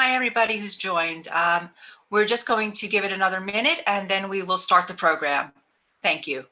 Hi, everybody who's joined. We're just going to give it another minute and then we will start the program. Thank you.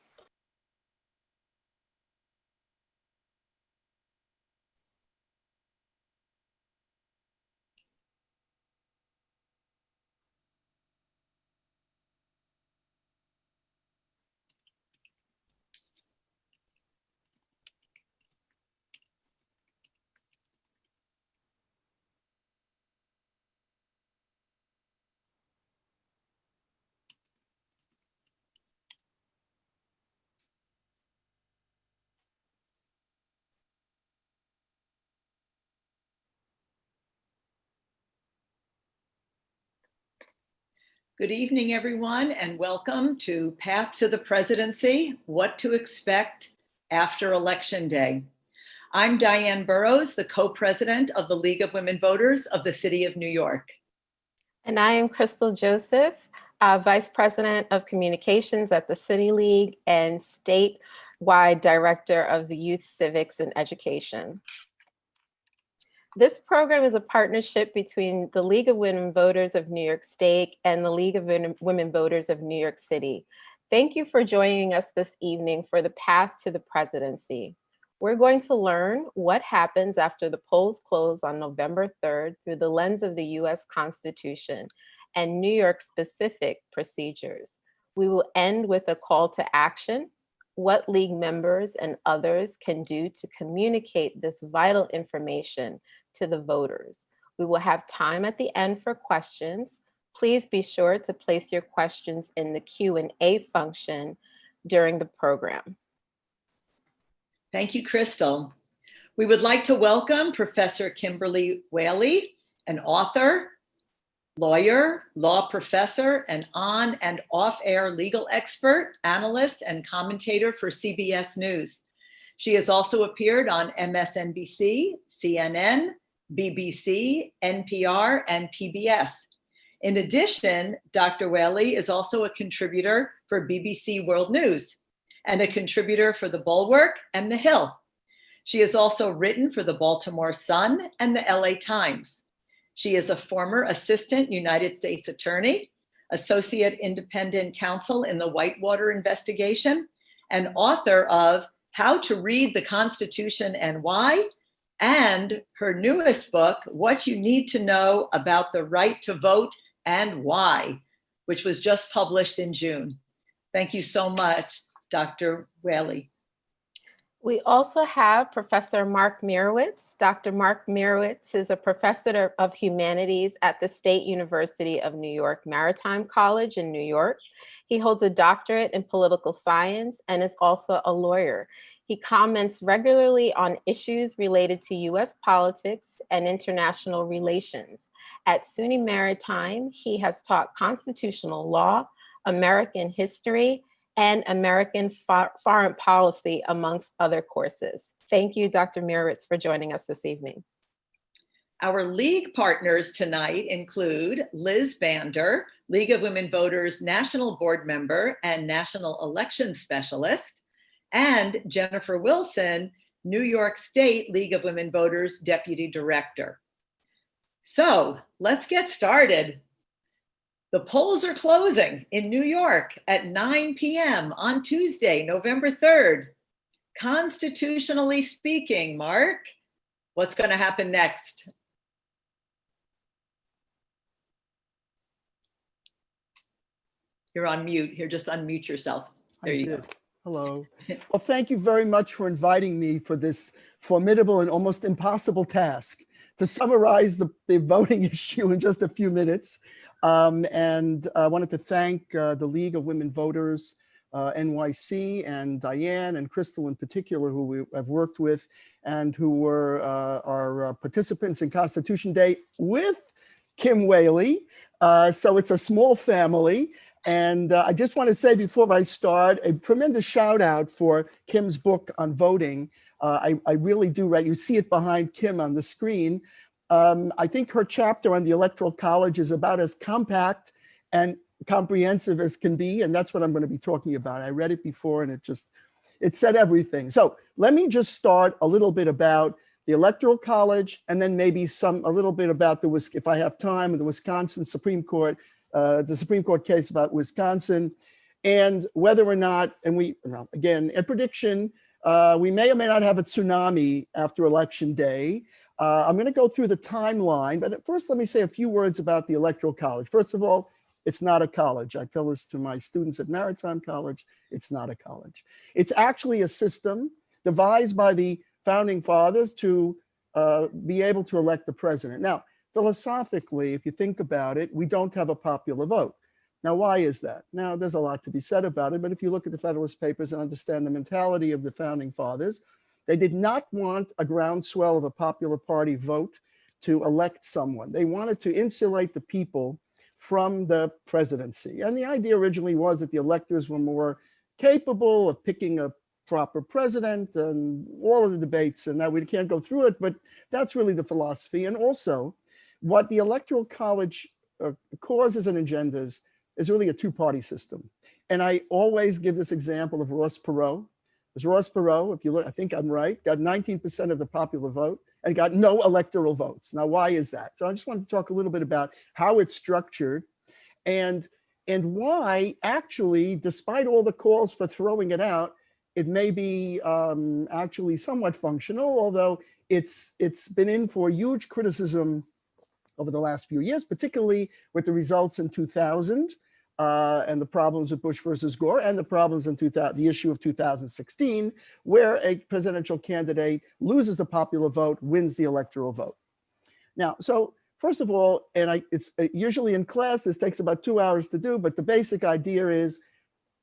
Good evening, everyone, and welcome to Path to the Presidency, What to Expect After Election Day. I'm Diane Burrows, the co-president of the League of Women Voters of the City of New York. And I am Crystal Joseph, Vice President of Communications at the City League and statewide Director of the Youth Civics and Education. This program is a partnership between the League of Women Voters of New York State and the League of Women Voters of New York City. Thank you for joining us this evening for the Path to the Presidency. We're going to learn what happens after the polls close on November 3rd through the lens of the US Constitution and New York specific procedures. We will end with a call to action, what League members and others can do to communicate this vital information to the voters. We will have time at the end for questions. Please be sure to place your questions in the Q&A function during the program. Thank you, Crystal. We would like to welcome Professor Kimberly Whaley, an author, lawyer, law professor, and on and off-air legal expert, analyst, and commentator for CBS News. She has also appeared on MSNBC, CNN, BBC, NPR, and PBS. In addition, Dr. Whaley is also a contributor for BBC World News and a contributor for The Bulwark and The Hill. She has also written for the Baltimore Sun and the LA Times. She is a former assistant United States attorney, associate independent counsel in the Whitewater investigation, and author of How to Read the Constitution and Why, and her newest book, What You Need to Know About the Right to Vote and Why, which was just published in June. Thank you so much, Dr. Whaley. We also have Professor Mark Mirowitz. Dr. Mark Mirowitz is a professor of humanities at the State University of New York Maritime College in New York. He holds a doctorate in political science and is also a lawyer. He comments regularly on issues related to US politics and international relations. At SUNY Maritime, he has taught constitutional law, American history, and American foreign policy, amongst other courses. Thank you, Dr. Mirowitz, for joining us this evening. Our league partners tonight include Liz Bander, League of Women Voters National Board Member and National Elections Specialist, and Jennifer Wilson, New York State League of Women Voters Deputy Director. So let's get started. The polls are closing in New York at 9 p.m. on Tuesday, November 3rd. Constitutionally speaking, Mark, what's going to happen next? You're on mute. Here, just unmute yourself. There you go. Hello. Well, thank you very much for inviting me for this formidable and almost impossible task to summarize the voting issue in just a few minutes. And I wanted to thank the League of Women Voters, NYC, and Diane and Crystal in particular, who we have worked with and who were our participants in Constitution Day with Kim Whaley. So it's a small family. And I just want to say before I start, a tremendous shout out for Kim's book on voting. I really do, right? You see it behind Kim on the screen. I think her chapter on the Electoral College is about as compact and comprehensive as can be. And that's what I'm going to be talking about. I read it before and it said everything. So let me just start a little bit about the Electoral College, and then maybe a little bit about if I have time, the Wisconsin Supreme Court, the Supreme Court case about Wisconsin, and whether or not, again, a prediction, we may or may not have a tsunami after Election Day. I'm going to go through the timeline, but first let me say a few words about the Electoral College. First of all, it's not a college. I tell this to my students at Maritime College. It's not a college. It's actually a system devised by the Founding Fathers to be able to elect the president. Now, philosophically, if you think about it, we don't have a popular vote. Now, why is that? Now, there's a lot to be said about it, but if you look at the Federalist Papers and understand the mentality of the Founding Fathers, they did not want a groundswell of a popular party vote to elect someone. They wanted to insulate the people from the presidency. And the idea originally was that the electors were more capable of picking a proper president and all of the debates, and that we can't go through it, but that's really the philosophy. And also what the Electoral College causes and agendas is really a two-party system. And I always give this example of Ross Perot. Because Ross Perot, if you look, I think I'm right, got 19% of the popular vote and got no electoral votes. Now, why is that? So I just wanted to talk a little bit about how it's structured and why actually, despite all the calls for throwing it out, it may be actually somewhat functional, although it's been in for huge criticism over the last few years, particularly with the results in 2000 and the problems with Bush versus Gore, and the problems in the issue of 2016, where a presidential candidate loses the popular vote, wins the electoral vote. Now, so first of all, and it's usually in class, this takes about 2 hours to do, but the basic idea is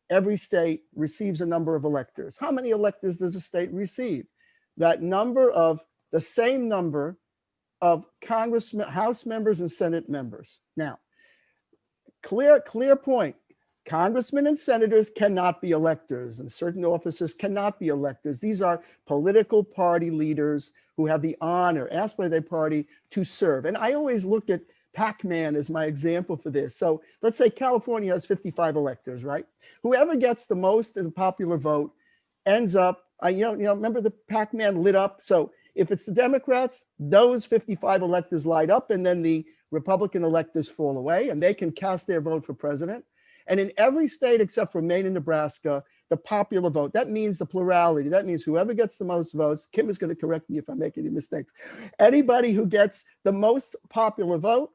every state receives a number of electors. How many electors does a state receive? That number of the same number of congressmen, House members, and Senate members. Now, clear point. Congressmen and senators cannot be electors, and certain officers cannot be electors. These are political party leaders who have the honor, asked by their party, to serve. And I always look at Pac-Man as my example for this. So let's say California has 55 electors, right? Whoever gets the most in the popular vote ends up, remember the Pac-Man lit up? So if it's the Democrats, those 55 electors light up, and then the Republican electors fall away, and they can cast their vote for president. And in every state except for Maine and Nebraska, the popular vote, that means the plurality. That means whoever gets the most votes, Kim is going to correct me if I make any mistakes. Anybody who gets the most popular vote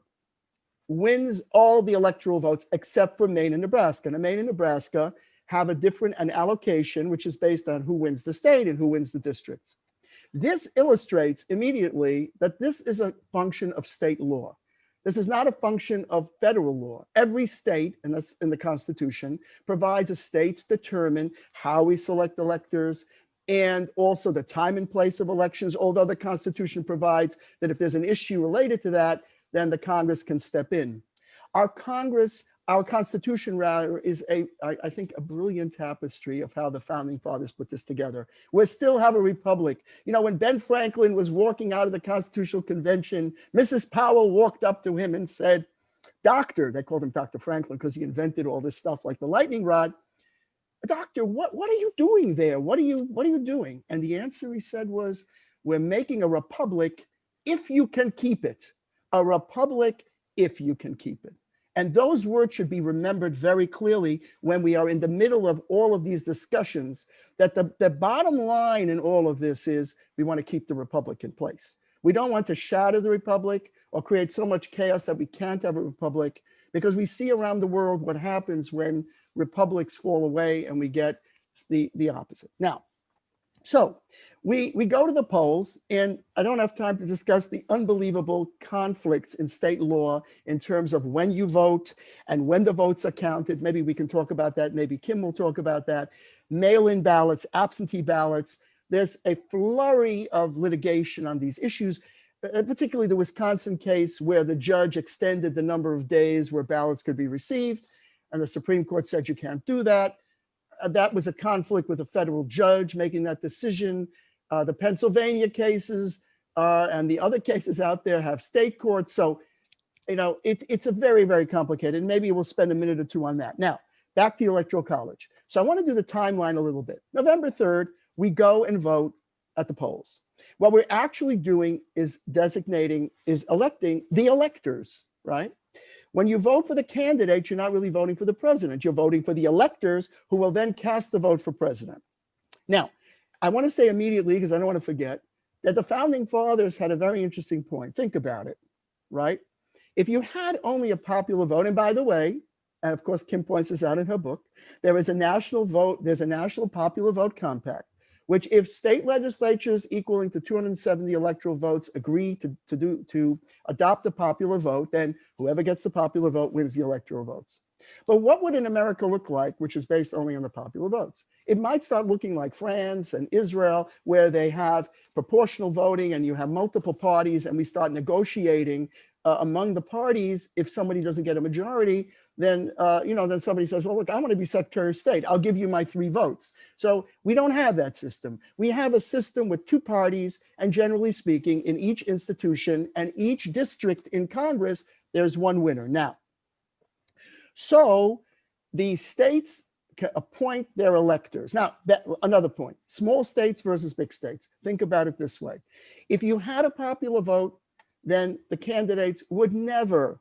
wins all the electoral votes except for Maine and Nebraska. And Maine and Nebraska have an allocation, which is based on who wins the state and who wins the districts. This illustrates immediately that this is a function of state law. This is not a function of federal law. Every state, and that's in the Constitution, provides the states determine how we select electors and also the time and place of elections, although the Constitution provides that if there's an issue related to that, then the Congress can step in. Our Constitution, rather, is I think, a brilliant tapestry of how the Founding Fathers put this together. We still have a republic. You know, when Ben Franklin was walking out of the Constitutional Convention, Mrs. Powell walked up to him and said, "Doctor," they called him Dr. Franklin because he invented all this stuff like the lightning rod. "Doctor, what are you doing there? What are you doing?" And the answer, he said, was, "We're making a republic if you can keep it. A republic if you can keep it." And those words should be remembered very clearly when we are in the middle of all of these discussions, that the bottom line in all of this is we want to keep the republic in place. We don't want to shatter the republic or create so much chaos that we can't have a republic, because we see around the world what happens when republics fall away and we get the opposite. Now, so we go to the polls, and I don't have time to discuss the unbelievable conflicts in state law in terms of when you vote and when the votes are counted. Maybe we can talk about that. Maybe Kim will talk about that. Mail-in ballots, absentee ballots. There's a flurry of litigation on these issues, particularly the Wisconsin case where the judge extended the number of days where ballots could be received, and the Supreme Court said you can't do that. That was a conflict with a federal judge making that decision. The Pennsylvania cases and the other cases out there have state courts. So, it's a very, very complicated. And maybe we'll spend a minute or two on that. Now, back to the Electoral College. So I want to do the timeline a little bit. November 3rd, we go and vote at the polls. What we're actually doing is electing the electors, right? When you vote for the candidate, you're not really voting for the president. You're voting for the electors who will then cast the vote for president. Now, I want to say immediately, because I don't want to forget, that the founding fathers had a very interesting point. Think about it, right? If you had only a popular vote, and by the way, and of course, Kim points this out in her book, there is a national vote, there's a national popular vote compact, which if state legislatures equaling to 270 electoral votes agree to adopt a popular vote, then whoever gets the popular vote wins the electoral votes. But what would an America look like, which is based only on the popular votes? It might start looking like France and Israel, where they have proportional voting and you have multiple parties, and we start negotiating among the parties. If somebody doesn't get a majority, then then somebody says, well, look, I want to be Secretary of State. I'll give you my 3 votes. So we don't have that system. We have a system with 2 parties, and generally speaking, in each institution and each district in Congress, there's 1 winner. Now, so the states appoint their electors. Now, another point, small states versus big states. Think about it this way. If you had a popular vote, then the candidates would never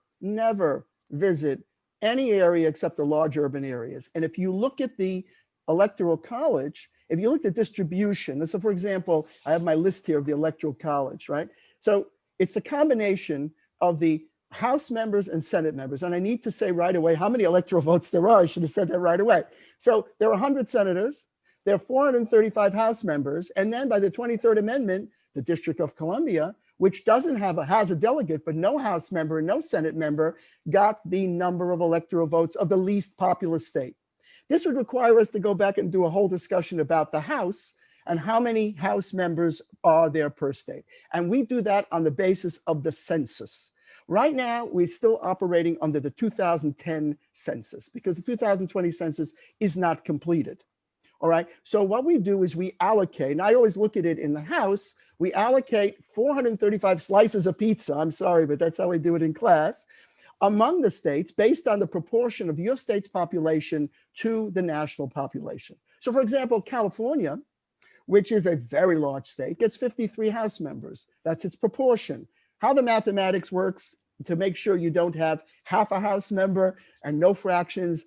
visit any area except the large urban areas. And if you look at the Electoral College, if you look at distribution, so for example, I have my list here of the Electoral College, right? So it's a combination of the House members and Senate members. And I need to say right away how many electoral votes there are. I should have said that right away. So there are 100 senators, there are 435 House members, and then by the 23rd Amendment, the District of Columbia, which has a delegate, but no House member and no Senate member, got the number of electoral votes of the least populous state. This would require us to go back and do a whole discussion about the House and how many House members are there per state. And we do that on the basis of the census. Right now, we're still operating under the 2010 census because the 2020 census is not completed. All right. So what we do is we allocate, and I always look at it in the House, we allocate 435 slices of pizza. I'm sorry, but that's how we do it in class, among the states based on the proportion of your state's population to the national population. So for example, California, which is a very large state, gets 53 House members. That's its proportion. How the mathematics works to make sure you don't have half a House member and no fractions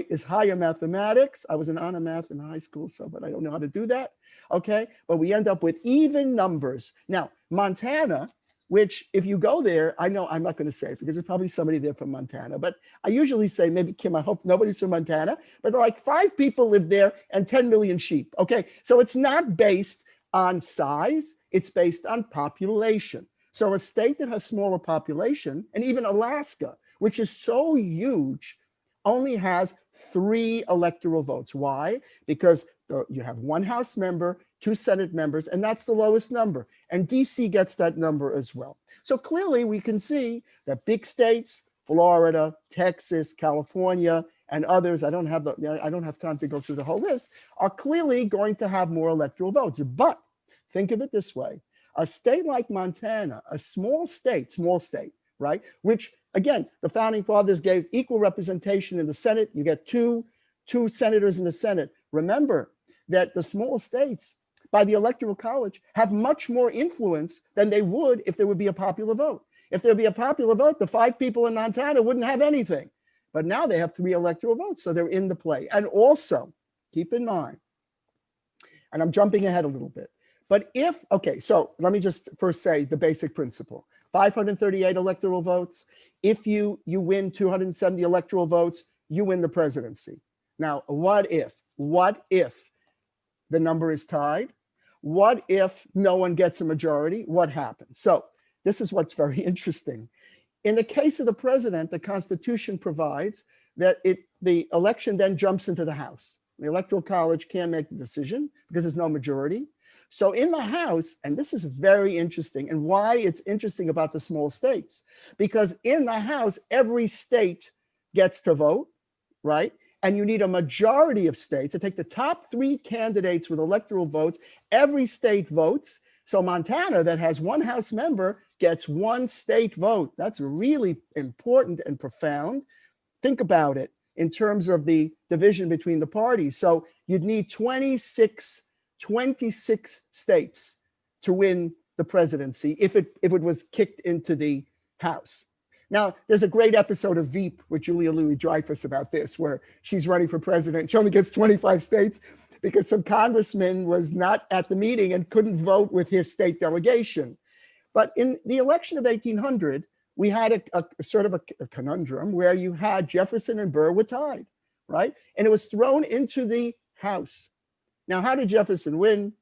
is higher mathematics. I was an honor math in high school, but I don't know how to do that. Okay, but we end up with even numbers. Now, Montana, which if you go there, I know I'm not going to say it because there's probably somebody there from Montana, but I usually say, maybe Kim, I hope nobody's from Montana, but like 5 people live there and 10 million sheep. Okay, so it's not based on size, it's based on population. So a state that has smaller population, and even Alaska, which is so huge, only has 3 electoral votes. Why? Because you have 1 House member, 2 Senate members, and that's the lowest number. And DC gets that number as well. So clearly we can see that big states, Florida, Texas, California, and others, I don't have time to go through the whole list, are clearly going to have more electoral votes. But think of it this way. A state like Montana, a small state, right? Which, again, the founding fathers gave equal representation in the Senate. You get two senators in the Senate. Remember that the small states, by the Electoral College, have much more influence than they would if there would be a popular vote. If there'd be a popular vote, the 5 people in Montana wouldn't have anything. But now they have 3 electoral votes, so they're in the play. And also, keep in mind, and I'm jumping ahead a little bit, but so let me just first say the basic principle. 538 electoral votes. If you win 270 electoral votes, you win the presidency. Now, what if the number is tied? What if no one gets a majority? What happens? So this is what's very interesting. In the case of the president, the Constitution provides that the election then jumps into the House. The Electoral College can't make the decision because there's no majority. So in the House, and this is very interesting, and why it's interesting about the small states, because in the House, every state gets to vote, right? And you need a majority of states to take the top 3 candidates with electoral votes. Every state votes. So Montana, that has 1 House member, gets 1 state vote. That's really important and profound. Think about it in terms of the division between the parties. So you'd need 26 26 states to win the presidency if it was kicked into the House. Now, there's a great episode of Veep with Julia Louis-Dreyfus about this, where she's running for president. She only gets 25 states because some congressman was not at the meeting and couldn't vote with his state delegation. But in the election of 1800, we had a sort of a conundrum where you had Jefferson and Burr were tied, right? And it was thrown into the House. Now, how did Jefferson win?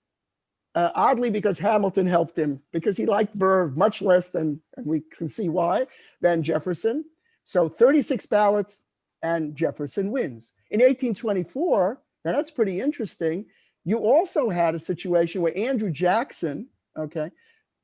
Oddly, because Hamilton helped him, because he liked Burr much less than, and we can see why, than Jefferson. So 36 ballots and Jefferson wins. In 1824, now that's pretty interesting, you also had a situation where Andrew Jackson, okay,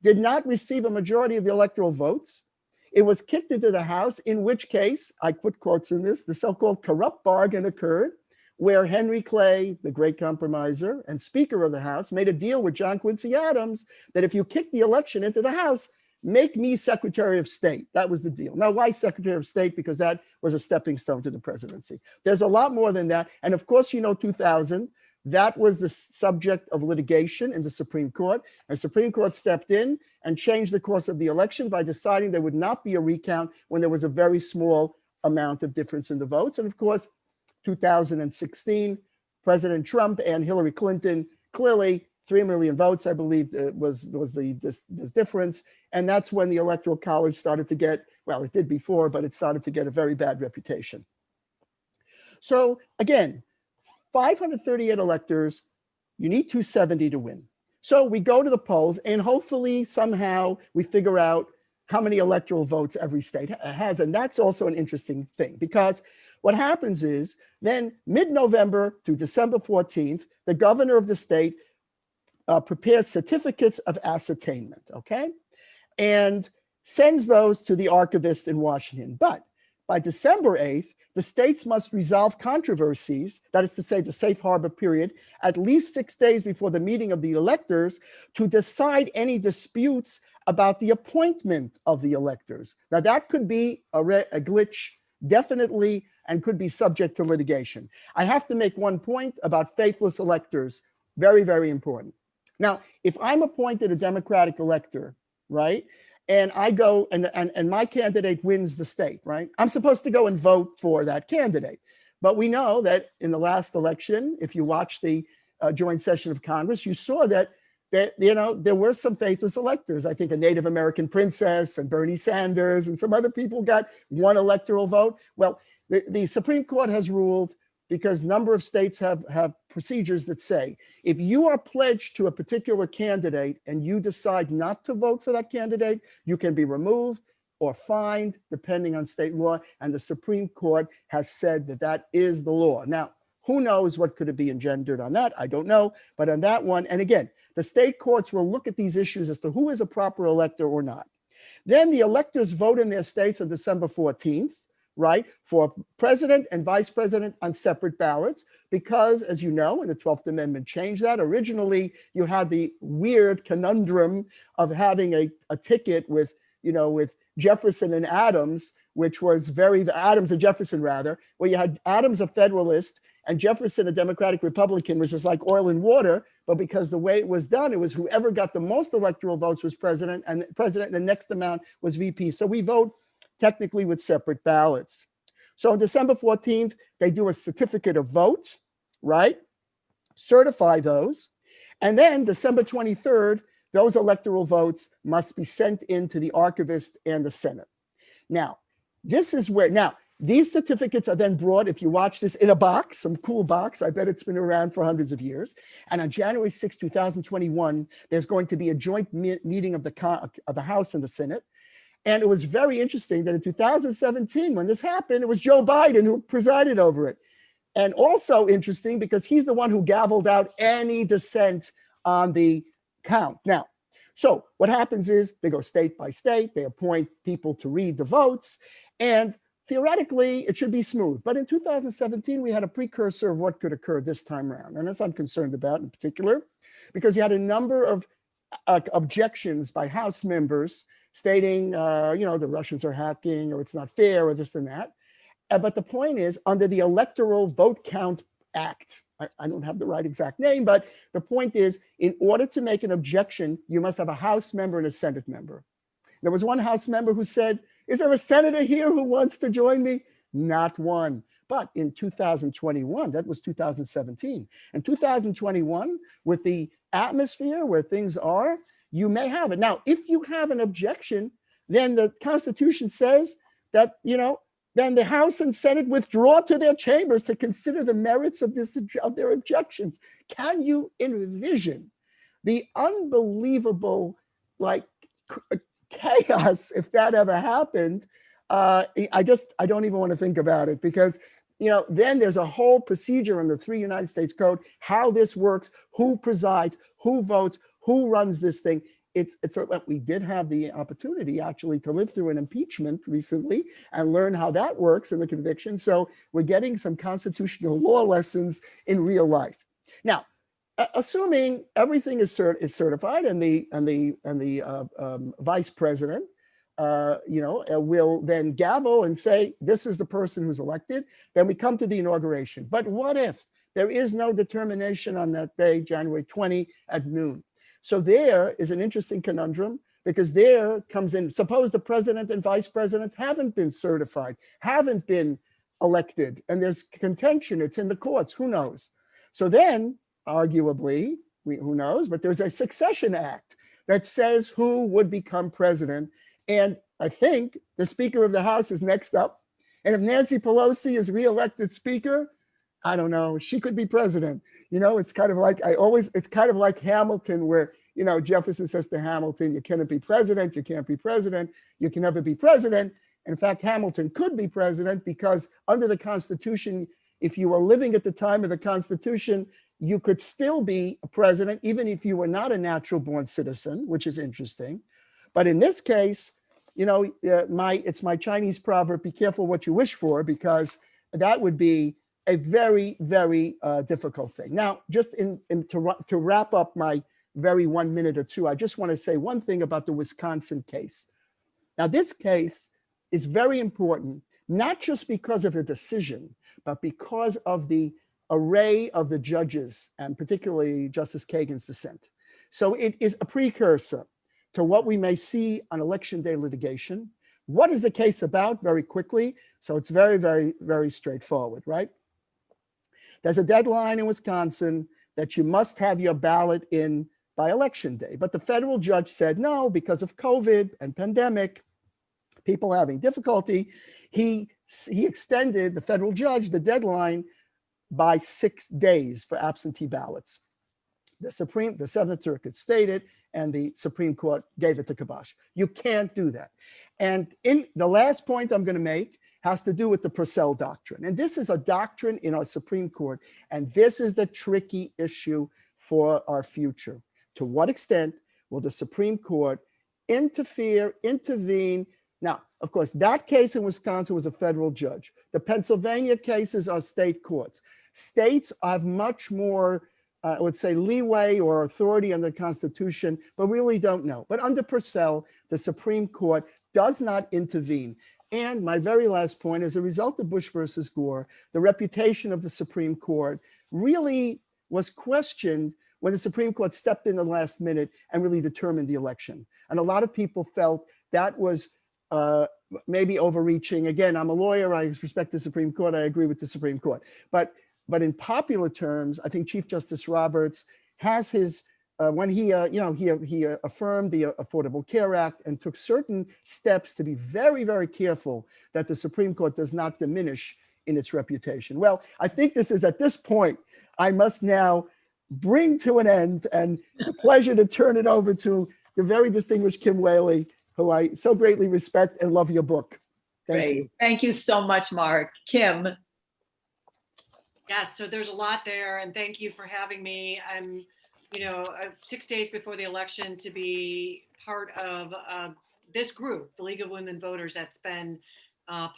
did not receive a majority of the electoral votes. It was kicked into the House, in which case, I put quotes in this, the so-called corrupt bargain occurred, where Henry Clay, the great compromiser and Speaker of the House, made a deal with John Quincy Adams that if you kick the election into the House, make me Secretary of State. That was the deal. Now, why Secretary of State? Because that was a stepping stone to the presidency. There's a lot more than that. And of course, 2000, that was the subject of litigation in the Supreme Court. And the Supreme Court stepped in and changed the course of the election by deciding there would not be a recount when there was a very small amount of difference in the votes. And of course, 2016, President Trump and Hillary Clinton, clearly 3 million votes, I believe, was this difference. And that's when the Electoral College started to get, well, it did before, but it started to get a very bad reputation. So again, 538 electors, you need 270 to win. So we go to the polls and hopefully somehow we figure out how many electoral votes every state has. And that's also an interesting thing, because what happens is then mid-November through December 14th, the governor of the state prepares certificates of ascertainment, okay? And sends those to the archivist in Washington. But by December 8th, the states must resolve controversies, that is to say the safe harbor period, at least 6 days before the meeting of the electors to decide any disputes about the appointment of the electors. Now that could be a glitch, definitely, and could be subject to litigation. I have to make one point about faithless electors, very, very important. Now, if I'm appointed a Democratic elector, right, and I go and my candidate wins the state, right, I'm supposed to go and vote for that candidate. But we know that in the last election, if you watch the joint session of Congress, you saw that there were some faithless electors. I think a Native American princess and Bernie Sanders and some other people got one electoral vote. Well, the Supreme Court has ruled, because a number of states have procedures that say, if you are pledged to a particular candidate and you decide not to vote for that candidate, you can be removed or fined, depending on state law. And the Supreme Court has said that that is the law. Now, who knows what could be engendered on that? I don't know. But on that one, and again, the state courts will look at these issues as to who is a proper elector or not. Then the electors vote in their states on December 14th, right, for president and vice president on separate ballots, because, as you know, and the 12th Amendment changed that. Originally, you had the weird conundrum of having a ticket with Jefferson and Adams, which was Adams and Jefferson rather, where you had Adams a Federalist and Jefferson a Democratic Republican, which was like oil and water. But because the way it was done, it was whoever got the most electoral votes was president, and the next amount was VP. So we vote technically with separate ballots. So on December 14th, they do a certificate of vote, right? Certify those. And then December 23rd, those electoral votes must be sent into the archivist and the Senate. Now, this is where, these certificates are then brought, if you watch this, in a box, some cool box. I bet it's been around for hundreds of years. And on January 6, 2021, there's going to be a joint meeting of the House and the Senate. And it was very interesting that in 2017, when this happened, it was Joe Biden who presided over it. And also interesting because he's the one who gavelled out any dissent on the count. Now, so what happens is they go state by state, they appoint people to read the votes, and theoretically it should be smooth. But in 2017, we had a precursor of what could occur this time around. And that's I'm concerned about in particular, because you had a number of objections by House members stating, the Russians are hacking, or it's not fair, or this and that. But the point is, under the Electoral Vote Count Act, I don't have the right exact name, but the point is, in order to make an objection, you must have a House member and a Senate member. There was one House member who said, is there a senator here who wants to join me? Not one. But in 2021, that was 2017. In 2021, with the atmosphere where things are, you may have it. Now, if you have an objection, then the Constitution says that, then the House and Senate withdraw to their chambers to consider the merits of their objections. Can you envision the unbelievable, chaos if that ever happened? I don't even want to think about it, because then there's a whole procedure in the 3 United States Code, how this works, who presides, who votes, who runs this thing. We did have the opportunity actually to live through an impeachment recently and learn how that works in the conviction. So we're getting some constitutional law lessons in real life. Now, assuming everything is certified and the vice president, will then gavel and say, this is the person who's elected, then we come to the inauguration. But what if there is no determination on that day, January 20 at noon? So there is an interesting conundrum, because there comes in, suppose the president and vice president haven't been certified, haven't been elected, and there's contention, it's in the courts, who knows? So then, arguably, who knows, but there's a succession act that says who would become president. And I think the Speaker of the House is next up. And if Nancy Pelosi is reelected Speaker, I don't know, she could be president. It's kind of like Hamilton, where, Jefferson says to Hamilton, you cannot be president, you can't be president, you can never be president. In fact, Hamilton could be president, because under the Constitution, if you were living at the time of the Constitution, you could still be a president, even if you were not a natural born citizen, which is interesting. But in this case, it's my Chinese proverb, be careful what you wish for, because that would be a very, very difficult thing. Now, just to wrap up my very 1 minute or two, I just want to say one thing about the Wisconsin case. Now, this case is very important, not just because of the decision, but because of the array of the judges, and particularly Justice Kagan's dissent. So it is a precursor to what we may see on election day litigation. What is the case about? Very quickly. So it's very, very, very straightforward, right? There's a deadline in Wisconsin that you must have your ballot in by election day. But the federal judge said no, because of COVID and pandemic, people having difficulty. He extended, the federal judge, the deadline by 6 days for absentee ballots. The Seventh Circuit stayed, and the Supreme Court gave it to kibosh. You can't do that. And in the last point I'm going to make has to do with the Purcell Doctrine. And this is a doctrine in our Supreme Court, and this is the tricky issue for our future. To what extent will the Supreme Court intervene? Now, of course, that case in Wisconsin was a federal judge. The Pennsylvania cases are state courts. States have much more, I would say, leeway or authority under the Constitution, but we really don't know. But under Purcell, the Supreme Court does not intervene. And my very last point, as a result of Bush versus Gore, the reputation of the Supreme Court really was questioned when the Supreme Court stepped in the last minute and really determined the election. And a lot of people felt that was maybe overreaching. Again, I'm a lawyer, I respect the Supreme Court, I agree with the Supreme Court. But in popular terms, I think Chief Justice Roberts has his, when he affirmed the Affordable Care Act and took certain steps to be very, very careful that the Supreme Court does not diminish in its reputation. Well, I think this is at this point, I must now bring to an end, and the pleasure to turn it over to the very distinguished Kim Whaley, who I so greatly respect and love your book. Thank you. Thank you so much, Mark. Kim. Yes, so there's a lot there, and thank you for having me. I'm, 6 days before the election to be part of this group, the League of Women Voters, that's been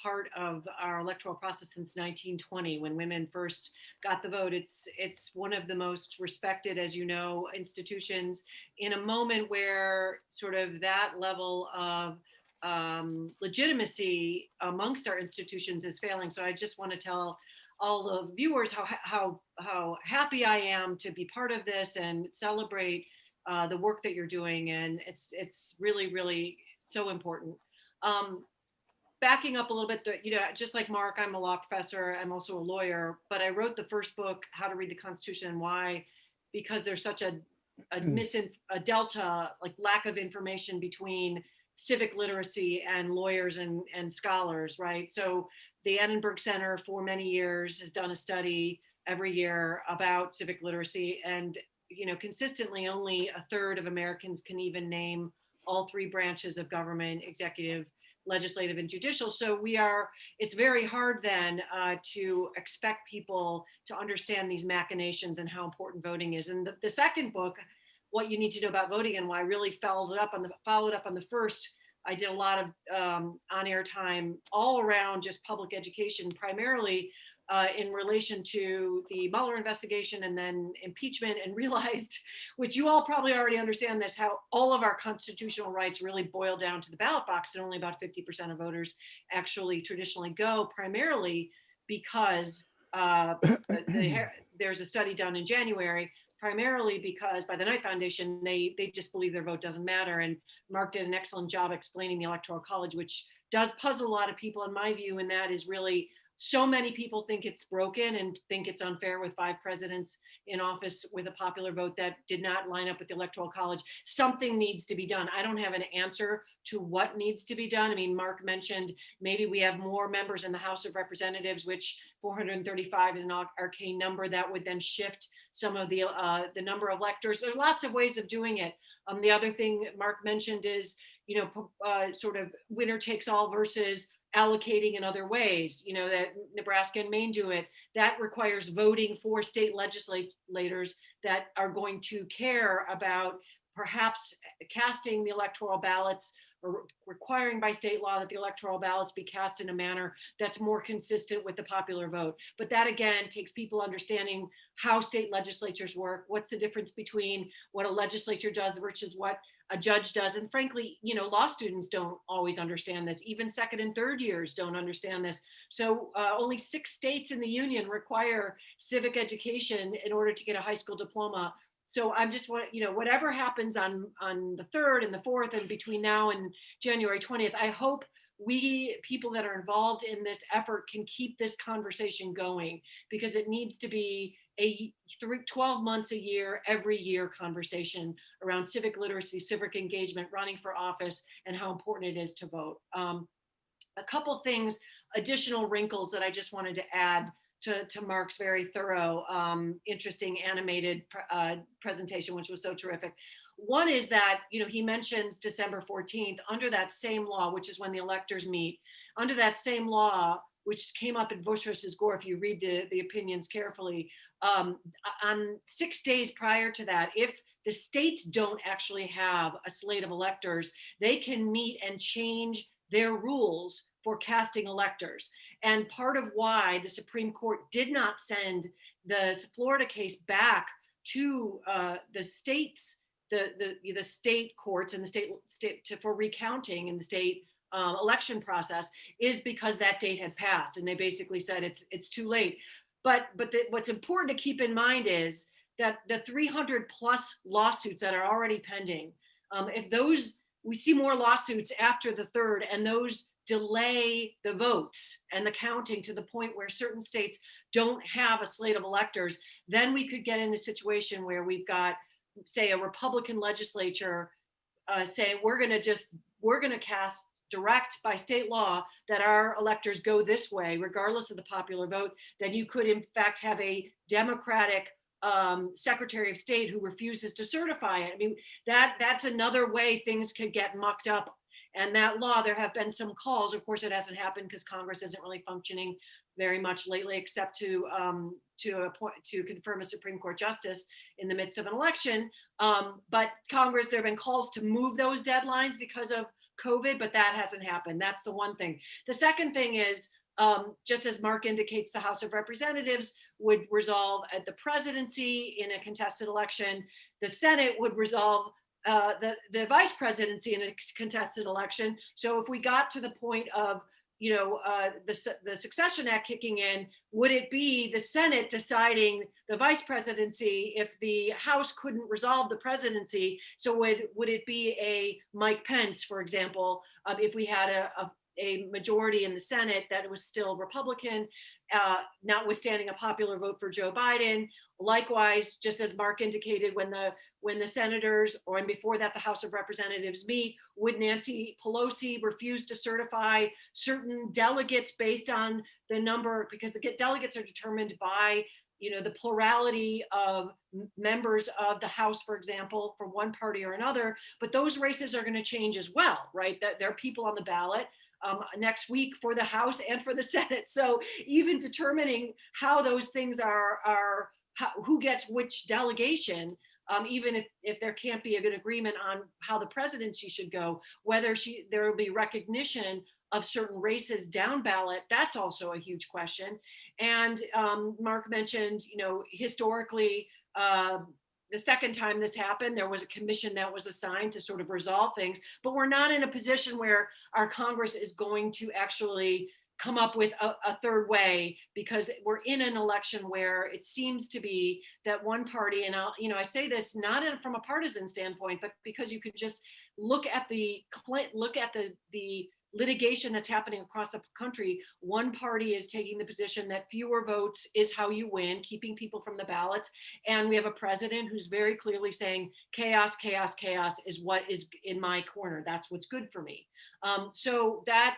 part of our electoral process since 1920, when women first got the vote. It's one of the most respected, as you know, institutions in a moment where sort of that level of legitimacy amongst our institutions is failing. So I just want to tell all the viewers how happy I am to be part of this and celebrate the work that you're doing, and it's really so important. Backing up a little bit, just like Mark, I'm a law professor. I'm also a lawyer, but I wrote the first book, How to Read the Constitution and Why, because there's such a delta, like lack of information between civic literacy and lawyers and scholars, right? So the Edinburgh Center for many years has done a study every year about civic literacy, and consistently only a third of Americans can even name all three branches of government: executive, legislative, and judicial. So it's very hard then to expect people to understand these machinations and how important voting is. And the second book, What You Need to Know About Voting and Why, really followed up on the first. I did a lot of on-air time all around just public education, primarily in relation to the Mueller investigation and then impeachment, and realized, which you all probably already understand this, how all of our constitutional rights really boil down to the ballot box, and only about 50% of voters actually traditionally go, primarily because there's a study done in January, primarily because by the Knight Foundation, they just believe their vote doesn't matter. And Mark did an excellent job explaining the Electoral College, which does puzzle a lot of people in my view, and that is really, so many people think it's broken and think it's unfair with 5 presidents in office with a popular vote that did not line up with the Electoral College. Something needs to be done. I don't have an answer to what needs to be done. I mean, Mark mentioned maybe we have more members in the House of Representatives, which 435 is an arcane number that would then shift some of the number of electors. There are lots of ways of doing it. The other thing Mark mentioned is, sort of winner takes all versus allocating in other ways, that Nebraska and Maine do it. That requires voting for state legislators that are going to care about perhaps casting the electoral ballots, or requiring by state law that the electoral ballots be cast in a manner that's more consistent with the popular vote. But that again takes people understanding how state legislatures work, what's the difference between what a legislature does versus what a judge does. And frankly, law students don't always understand this. Even second and third years don't understand this. So only 6 states in the union require civic education in order to get a high school diploma. So I'm just, whatever happens on the 3rd and the 4th and between now and January 20th, I hope we, people that are involved in this effort, can keep this conversation going, because it needs to be a 12 months a year, every year conversation around civic literacy, civic engagement, running for office, and how important it is to vote. A couple things, additional wrinkles that I just wanted to add to Mark's very thorough, interesting, animated presentation, which was so terrific. One is that, he mentions December 14th, under that same law, which is when the electors meet, under that same law, which came up in Bush versus Gore, if you read the opinions carefully, on 6 days prior to that, if the states don't actually have a slate of electors, they can meet and change their rules for casting electors. And part of why the Supreme Court did not send the Florida case back to the states, the state courts and the state for recounting in the state election process, is because that date had passed, and they basically said it's too late. But what's important to keep in mind is that the 300 plus lawsuits that are already pending, if those, we see more lawsuits after the 3rd, and those delay the votes and the counting to the point where certain states don't have a slate of electors, then we could get in a situation where we've got, say, a Republican legislature saying we're going to cast direct by state law that our electors go this way, regardless of the popular vote. Then you could in fact have a Democratic Secretary of State who refuses to certify it. I mean, that's another way things could get mucked up. And that law, there have been some calls. Of course, it hasn't happened because Congress isn't really functioning very much lately, except to confirm a Supreme Court justice in the midst of an election. But Congress, there have been calls to move those deadlines because of COVID, but that hasn't happened. That's the one thing. The second thing is, just as Mark indicates, the House of Representatives would resolve at the presidency in a contested election. The Senate would resolve the vice presidency in a contested election. So if we got to the point of, the Succession Act kicking in, would it be the Senate deciding the vice presidency if the House couldn't resolve the presidency? So would it be a Mike Pence, for example, if we had a majority in the Senate that was still Republican, notwithstanding a popular vote for Joe Biden? Likewise, just as Mark indicated, when the senators, or and before that the House of Representatives meet, would Nancy Pelosi refuse to certify certain delegates based on the number, because the delegates are determined by the plurality of members of the House, for example, for one party or another. But those races are going to change as well, right? That there are people on the ballot next week for the House and for the Senate. So even determining how those things are who gets which delegation, even if there can't be a good agreement on how the presidency should go, whether there will be recognition of certain races down ballot, that's also a huge question. And Mark mentioned, historically, the second time this happened, there was a commission that was assigned to sort of resolve things, but we're not in a position where our Congress is going to actually come up with a third way, because we're in an election where it seems to be that one party, and I say this not from a partisan standpoint, but because you could just look at the litigation that's happening across the country. One party is taking the position that fewer votes is how you win, keeping people from the ballots. And we have a president who's very clearly saying chaos, chaos, chaos is what is in my corner. That's what's good for me. So that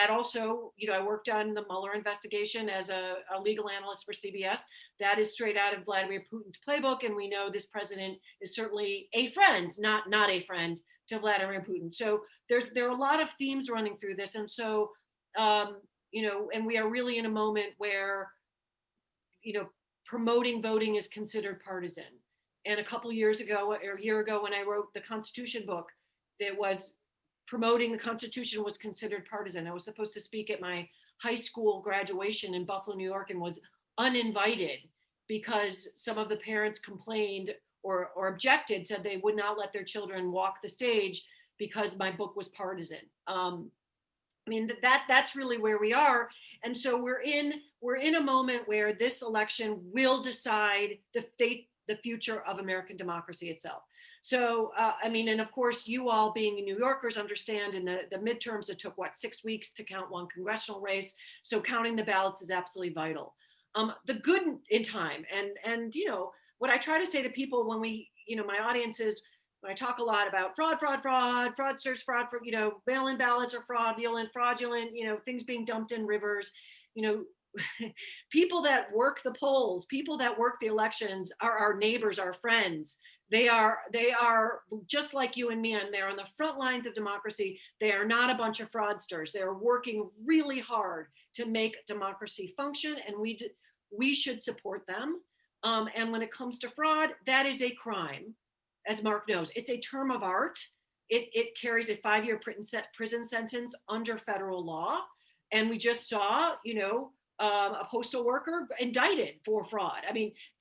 also, I worked on the Mueller investigation as a legal analyst for CBS. That is straight out of Vladimir Putin's playbook. And we know this president is certainly a friend, not a friend to Vladimir Putin. So there are a lot of themes running through this. And so, and we are really in a moment where, promoting voting is considered partisan. And a couple years ago, or a year ago, when I wrote the Constitution book, that was promoting the Constitution was considered partisan. I was supposed to speak at my high school graduation in Buffalo, New York, and was uninvited because some of the parents complained or objected, said they would not let their children walk the stage because my book was partisan. That's really where we are. And so we're in a moment where this election will decide the future of American democracy itself. So, and of course, you all being New Yorkers understand in the midterms, it took 6 weeks to count one congressional race. So counting the ballots is absolutely vital. The good in time, and what I try to say to people when my audience is, when I talk a lot about fraudsters, mail-in ballots are fraudulent, things being dumped in rivers, people that work the polls, people that work the elections are our neighbors, our friends. They are just like you and me, and they're on the front lines of democracy. They are not a bunch of fraudsters. They're working really hard to make democracy function, and we should support them. And when it comes to fraud, that is a crime, as Mark knows. It's a term of art. It carries a 5-year prison sentence under federal law, and we just saw, a postal worker indicted for fraud.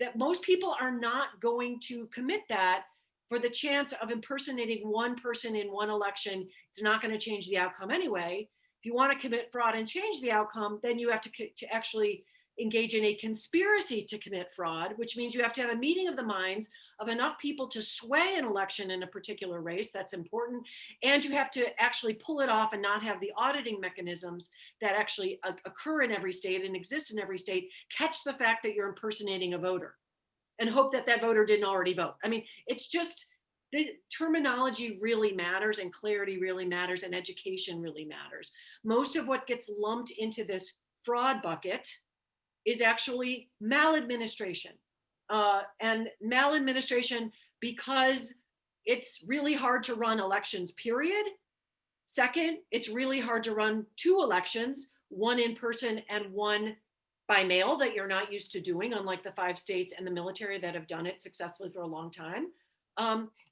That most people are not going to commit that for the chance of impersonating one person in one election. It's not going to change the outcome anyway. If you want to commit fraud and change the outcome, then you have to actually engage in a conspiracy to commit fraud, which means you have to have a meeting of the minds of enough people to sway an election in a particular race. That's important. And you have to actually pull it off and not have the auditing mechanisms that actually occur in every state and exist in every state catch the fact that you're impersonating a voter and hope that that voter didn't already vote. It's just, the terminology really matters, and clarity really matters, and education really matters. Most of what gets lumped into this fraud bucket is actually maladministration. And maladministration because it's really hard to run elections, period. Second, it's really hard to run 2 elections, one in person and one by mail, that you're not used to doing, unlike the 5 states and the military that have done it successfully for a long time.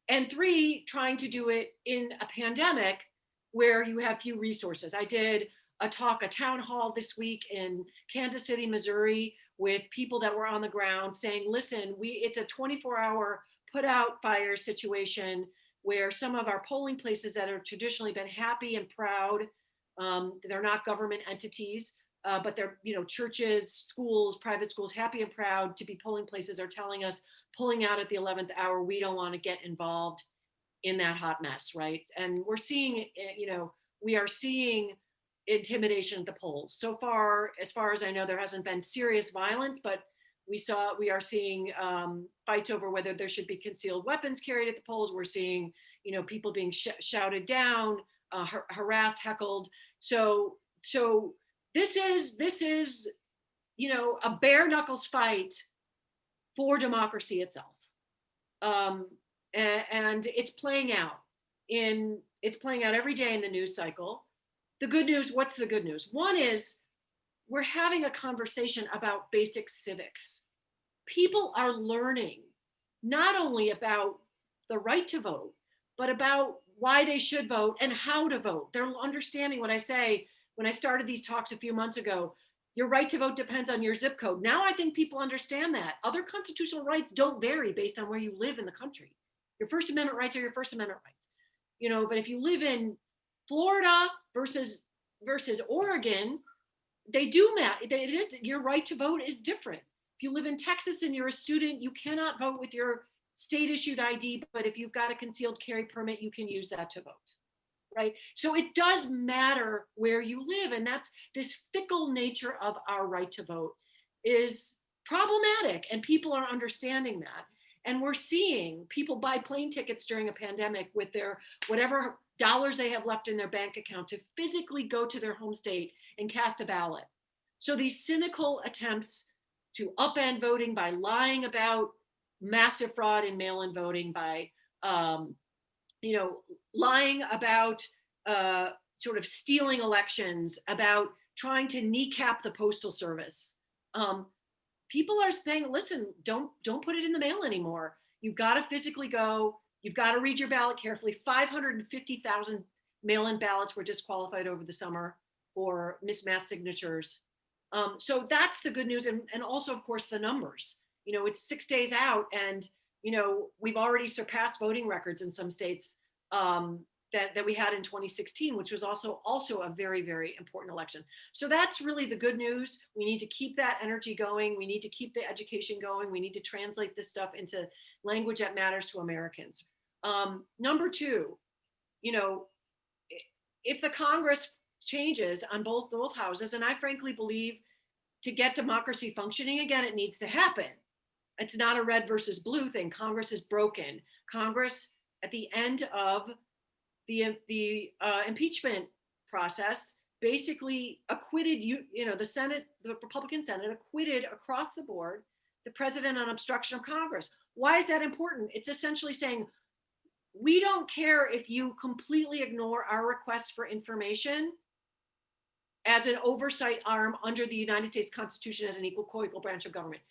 And 3, trying to do it in a pandemic where you have few resources. I did a town hall this week in Kansas City, Missouri, with people that were on the ground saying, listen, it's a 24-hour put out fire situation. where some of our polling places that have traditionally been happy and proud, they're not government entities, but they're, churches, schools, private schools, happy and proud to be polling places, are telling us, pulling out at the 11th hour, we don't want to get involved in that hot mess, right? And we're seeing, we are seeing intimidation at the polls. So far as I know, there hasn't been serious violence, but we are seeing fights over whether there should be concealed weapons carried at the polls. We're seeing, people being shouted down, harassed, heckled. So this is, a bare knuckles fight for democracy itself. And it's playing out every day in the news cycle. The good news, what's the good news? One is we're having a conversation about basic civics. People are learning not only about the right to vote, but about why they should vote and how to vote. They're understanding what I say when I started these talks a few months ago. Your right to vote depends on your zip code. Now I think people understand that. Other constitutional rights don't vary based on where you live in the country. Your First Amendment rights are your First Amendment rights. But if you live in Florida versus Oregon, they do matter. It is, your right to vote is different. If you live in Texas and you're a student, you cannot vote with your state issued ID, but if you've got a concealed carry permit, you can use that to vote, right? So it does matter where you live. And that's this fickle nature of our right to vote is problematic, and people are understanding that. And we're seeing people buy plane tickets during a pandemic with their whatever dollars they have left in their bank account to physically go to their home state and cast a ballot. So these cynical attempts to upend voting by lying about massive fraud in mail-in voting, by lying about sort of stealing elections, about trying to kneecap the Postal Service. People are saying, listen, don't put it in the mail anymore. You've got to physically go. You've got to read your ballot carefully. 550,000 mail-in ballots were disqualified over the summer for mismatched signatures. So that's the good news. And also, of course, the numbers. It's 6 days out, and, we've already surpassed voting records in some states that we had in 2016, which was also a very, very important election. So that's really the good news. We need to keep that energy going. We need to keep the education going. We need to translate this stuff into language that matters to Americans. Number two, if the Congress changes on both houses, and I frankly believe to get democracy functioning again, it needs to happen. It's not a red versus blue thing. Congress is broken. Congress, at the end of the impeachment process, basically acquitted the Senate, the Republican Senate acquitted across the board the president on obstruction of Congress. Why is that important? It's essentially saying, we don't care if you completely ignore our requests for information as an oversight arm under the United States Constitution as an equal, co-equal branch of government.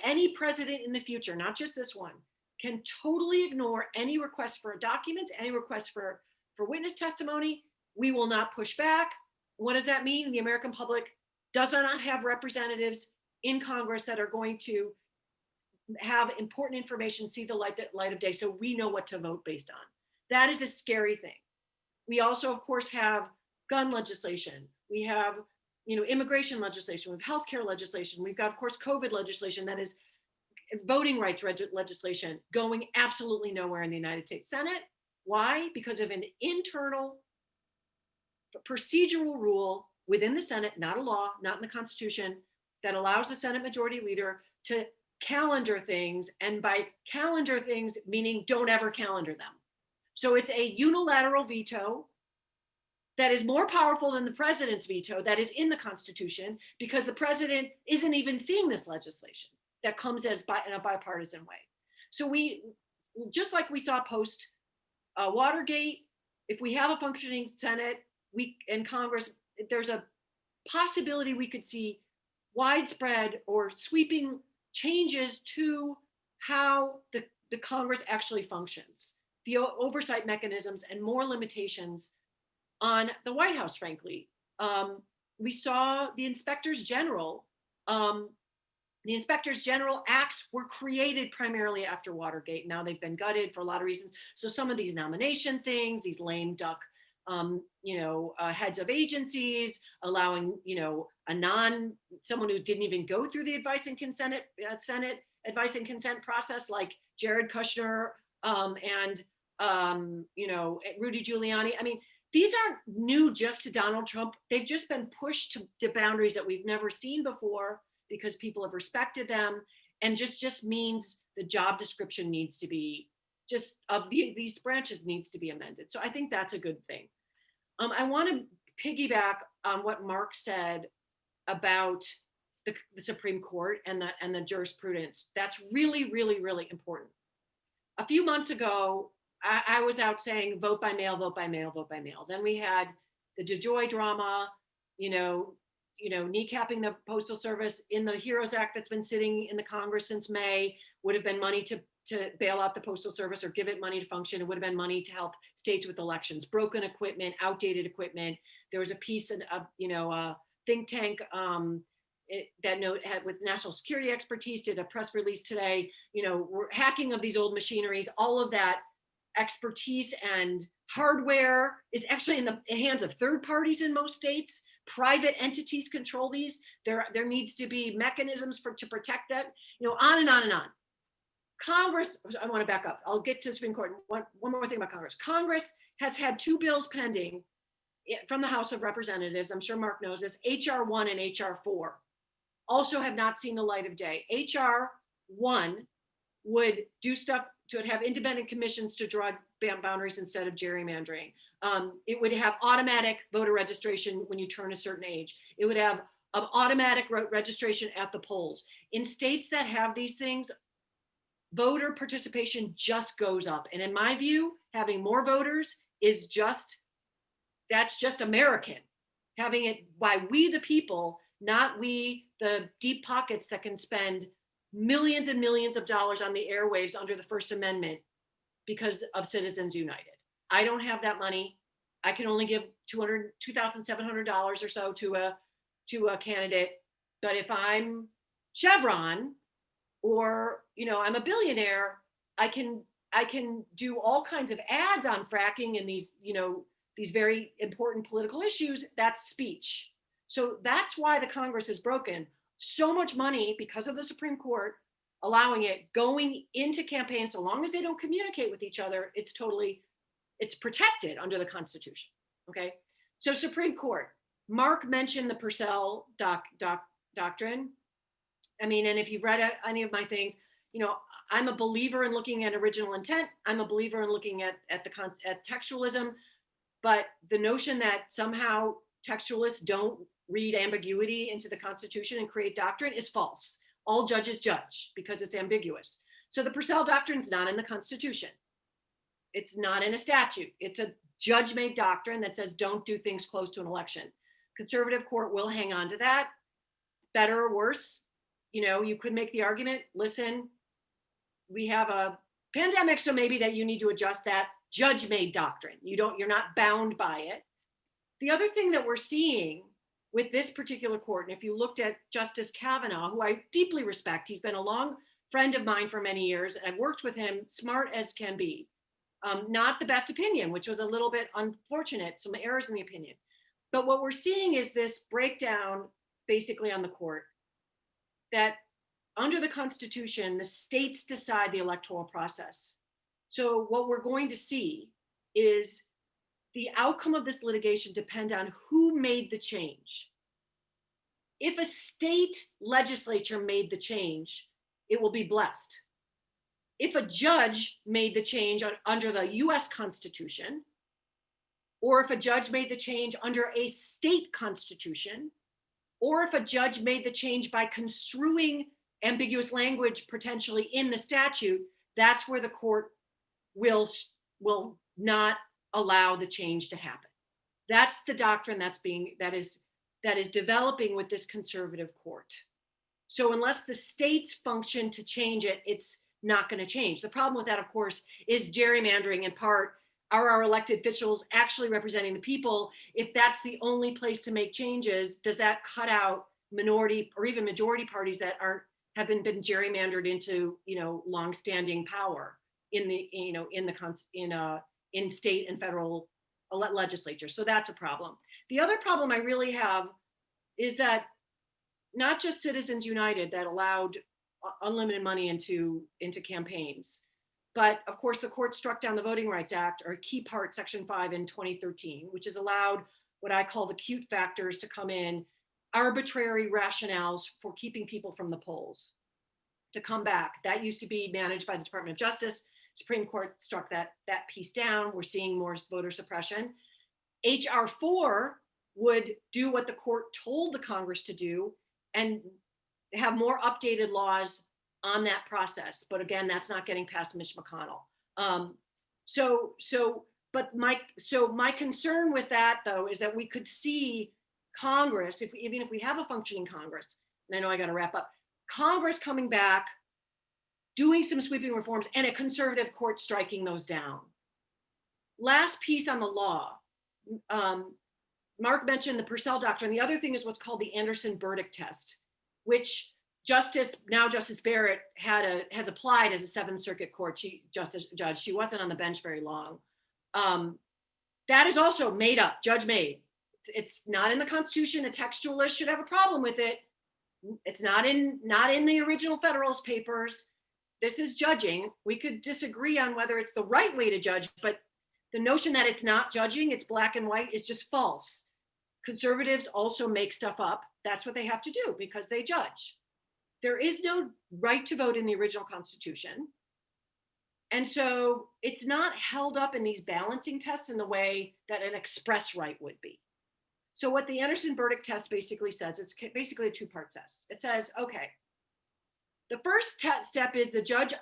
Any president in the future, not just this one, can totally ignore any request for documents, any request for witness testimony. We will not push back. What does that mean? The American public does not have representatives in Congress that are going to have important information, see the light of day, so we know what to vote based on. That is a scary thing. We also, of course, have gun legislation. We have, immigration legislation. We have healthcare legislation. We've got, of course, COVID legislation, that is voting rights legislation, going absolutely nowhere in the United States Senate. Why? Because of an internal procedural rule within the Senate, not a law, not in the Constitution, that allows the Senate Majority Leader to calendar things, and by calendar things, meaning don't ever calendar them. So it's a unilateral veto that is more powerful than the president's veto that is in the Constitution, because the president isn't even seeing this legislation that comes in a bipartisan way. So we, just like we saw post Watergate, if we have a functioning Senate and Congress, there's a possibility we could see widespread or sweeping changes to how the Congress actually functions, the oversight mechanisms, and more limitations on the White House, frankly. We saw the inspectors general The Inspectors General acts were created primarily after Watergate. Now they've been gutted for a lot of reasons. So some of these nomination things, these lame duck, heads of agencies, allowing, someone who didn't even go through the advice and consent, Senate advice and consent process, like Jared Kushner and Rudy Giuliani. I mean, these aren't new just to Donald Trump. They've just been pushed to boundaries that we've never seen before, because people have respected them, and just means the job description needs to be these branches needs to be amended. So I think that's a good thing. I want to piggyback on what Mark said about the Supreme Court and the jurisprudence. That's really, really, really important. A few months ago, I was out saying vote by mail, vote by mail, vote by mail. Then we had the DeJoy drama, kneecapping the Postal Service in the HEROES Act that's been sitting in the Congress since May. Would have been money to bail out the Postal Service or give it money to function. It would have been money to help states with elections. Broken equipment, outdated equipment. There was a piece of a think tank with national security expertise did a press release today. We're hacking of these old machineries. All of that expertise and hardware is actually in the hands of third parties in most states. Private entities control these. There needs to be mechanisms to protect that, on and on and on. Congress, I want to back up. I'll get to the Supreme Court. One more thing about Congress. Congress has had 2 bills pending from the House of Representatives. I'm sure Mark knows this. HR 1 and HR 4 also have not seen the light of day. HR 1 would do stuff to have independent commissions to draw boundaries instead of gerrymandering. It would have automatic voter registration when you turn a certain age. It would have automatic registration at the polls. In states that have these things, voter participation just goes up. And in my view, having more voters that's just American. Having it by we the people, not we the deep pockets that can spend millions and millions of dollars on the airwaves under the First Amendment because of Citizens United. I don't have that money. I can only give $2,700 or so to a candidate. But if I'm Chevron or I'm a billionaire, I can do all kinds of ads on fracking and these very important political issues. That's speech. So that's why the Congress is broken. So much money because of the Supreme Court allowing it going into campaigns. So long as they don't communicate with each other, it's protected under the Constitution. Okay. So Supreme Court, Mark mentioned the Purcell Doctrine. I mean, and if you've read any of my things, I'm a believer in looking at original intent. I'm a believer in looking at textualism, but the notion that somehow textualists don't read ambiguity into the Constitution and create doctrine is false. All judges judge because it's ambiguous. So the Purcell Doctrine is not in the Constitution. It's not in a statute. It's a judge-made doctrine that says don't do things close to an election. Conservative court will hang on to that, better or worse. You could make the argument, listen, we have a pandemic, so maybe that you need to adjust that judge-made doctrine. You're not bound by it. The other thing that we're seeing with this particular court, and if you looked at Justice Kavanaugh, who I deeply respect, he's been a long friend of mine for many years, and I've worked with him, smart as can be. Not the best opinion, which was a little bit unfortunate, some errors in the opinion. But what we're seeing is this breakdown basically on the court that under the Constitution, the states decide the electoral process. So what we're going to see is the outcome of this litigation depends on who made the change. If a state legislature made the change, it will be blessed. If a judge made the change under the US Constitution, or if a judge made the change under a state constitution, or if a judge made the change by construing ambiguous language potentially in the statute, that's where the court will not allow the change to happen. That's the doctrine that is developing with this conservative court. So unless the states function to change it, it's not going to change. The problem with that, of course, is gerrymandering in part. Are our elected officials actually representing the people? If that's the only place to make changes, does that cut out minority or even majority parties that aren't have been gerrymandered into, longstanding power in the, in state and federal legislatures. So that's a problem. The other problem I really have is that not just Citizens United that allowed unlimited money into campaigns, but of course the court struck down the Voting Rights Act, or a key part, Section 5 in 2013, which has allowed what I call the cute factors to come in, arbitrary rationales for keeping people from the polls to come back. That used to be managed by the Department of Justice. Supreme Court struck that piece down. We're seeing more voter suppression. HR 4 would do what the court told the Congress to do and have more updated laws on that process. But again, that's not getting past Mitch McConnell. My concern with that, though, is that we could see Congress, even if we have a functioning Congress, and I know I got to wrap up, Congress coming back, doing some sweeping reforms, and a conservative court striking those down. Last piece on the law. Mark mentioned the Purcell Doctrine. The other thing is what's called the Anderson verdict test, which Justice Barrett has applied as a Seventh Circuit Court judge. She wasn't on the bench very long. That is also made up, judge made. It's not in the Constitution. A textualist should have a problem with it. It's not in the original Federalist Papers. This is judging. We could disagree on whether it's the right way to judge, but the notion that it's not judging, it's black and white, is just false. Conservatives also make stuff up. That's what they have to do because they judge. There is no right to vote in the original Constitution. And so it's not held up in these balancing tests in the way that an express right would be. So what the Anderson verdict test basically says, it's basically a two-part test. It says, okay, the first step is the judge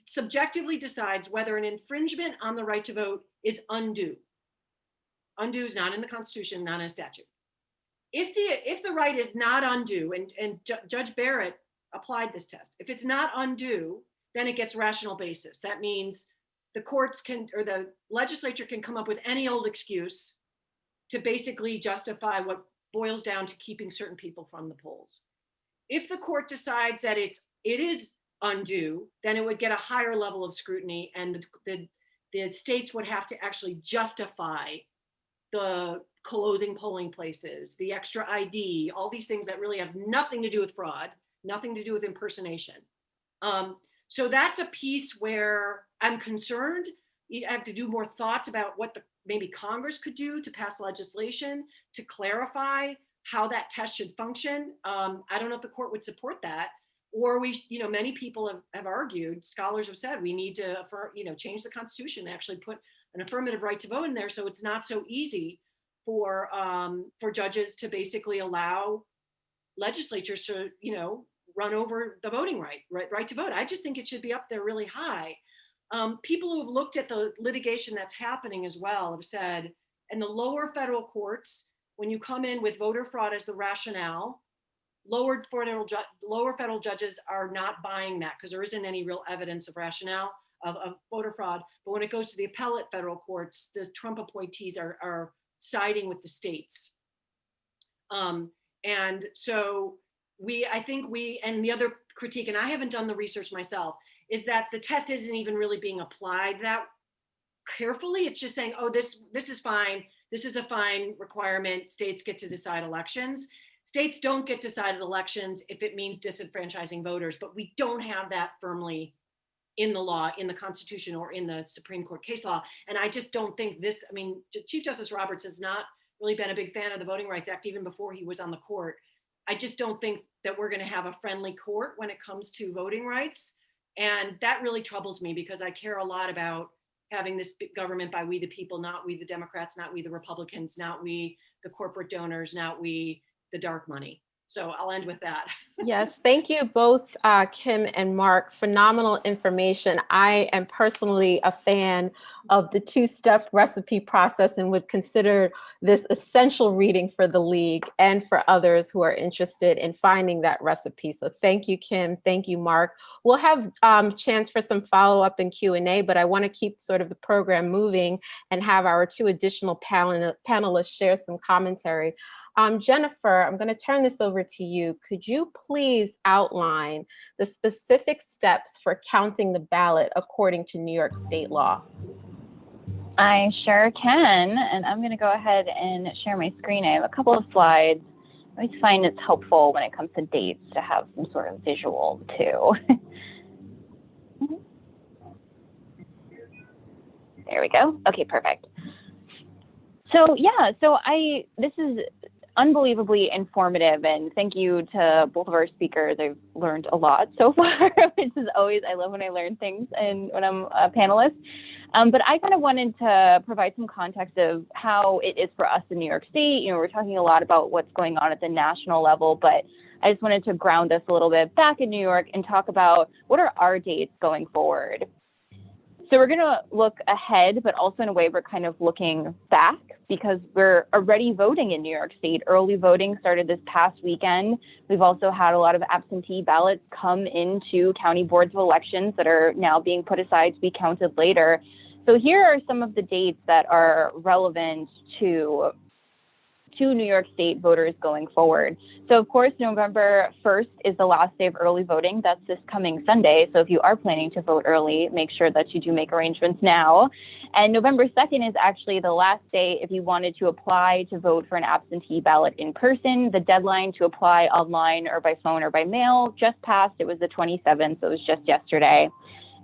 subjectively decides whether an infringement on the right to vote is undue. Undue is not in the Constitution, not in a statute. If the right is not undue, and Judge Barrett applied this test, if it's not undue, then it gets rational basis. That means the courts can, or the legislature can come up with any old excuse to basically justify what boils down to keeping certain people from the polls. If the court decides that it is undue, then it would get a higher level of scrutiny, and the states would have to actually justify the closing polling places, the extra ID, all these things that really have nothing to do with fraud, nothing to do with impersonation. So that's a piece where I'm concerned. You have to do more thoughts about what maybe Congress could do to pass legislation to clarify how that test should function. I don't know if the court would support that, or many people have argued, scholars have said, we need to, change the Constitution and actually put an affirmative right to vote in there, so it's not so easy for judges to basically allow legislatures to, run over the voting right to vote. I just think it should be up there really high. People who have looked at the litigation that's happening as well have said, in the lower federal courts, when you come in with voter fraud as the rationale, lower federal judges are not buying that because there isn't any real evidence of rationale of voter fraud. But when it goes to the appellate federal courts, the Trump appointees are siding with the states. And so and the other critique, and I haven't done the research myself, is that the test isn't even really being applied that carefully. It's just saying, oh, this is fine. This is a fine requirement. States get to decide elections. States don't get decided elections if it means disenfranchising voters, but we don't have that firmly in the law, in the Constitution, or in the Supreme Court case law. And I just don't think Chief Justice Roberts has not really been a big fan of the Voting Rights Act, even before he was on the court. I just don't think that we're going to have a friendly court when it comes to voting rights. And that really troubles me because I care a lot about having this government by we the people, not we the Democrats, not we the Republicans, not we the corporate donors, not we the dark money. So I'll end with that. Yes, thank you both, Kim and Mark. Phenomenal information. I am personally a fan of the two-step recipe process and would consider this essential reading for the League and for others who are interested in finding that recipe. So thank you, Kim. Thank you, Mark. We'll have chance for some follow-up and Q&A, but I want to keep sort of the program moving and have our two additional panelists share some commentary. Jennifer, I'm going to turn this over to you. Could you please outline the specific steps for counting the ballot according to New York State law? I sure can, and I'm going to go ahead and share my screen. I have a couple of slides. I always find it's helpful when it comes to dates to have some sort of visual too. There we go. Okay, perfect. So yeah, this is unbelievably informative, and thank you to both of our speakers. I've learned a lot so far, which is always, I love when I learn things and when I'm a panelist. But I kind of wanted to provide some context of how it is for us in New York State. You know, we're talking a lot about what's going on at the national level, but I just wanted to ground us a little bit back in New York and talk about what are our dates going forward. So we're going to look ahead, but also in a way we're kind of looking back because we're already voting in New York State. Early voting started this past weekend. We've also had a lot of absentee ballots come into county boards of elections that are now being put aside to be counted later. So here are some of the dates that are relevant to New York State voters going forward. So of course, November 1st is the last day of early voting. That's this coming Sunday. So if you are planning to vote early, make sure that you do make arrangements now. And November 2nd is actually the last day if you wanted to apply to vote for an absentee ballot in person. The deadline to apply online or by phone or by mail just passed. It was the 27th, so it was just yesterday.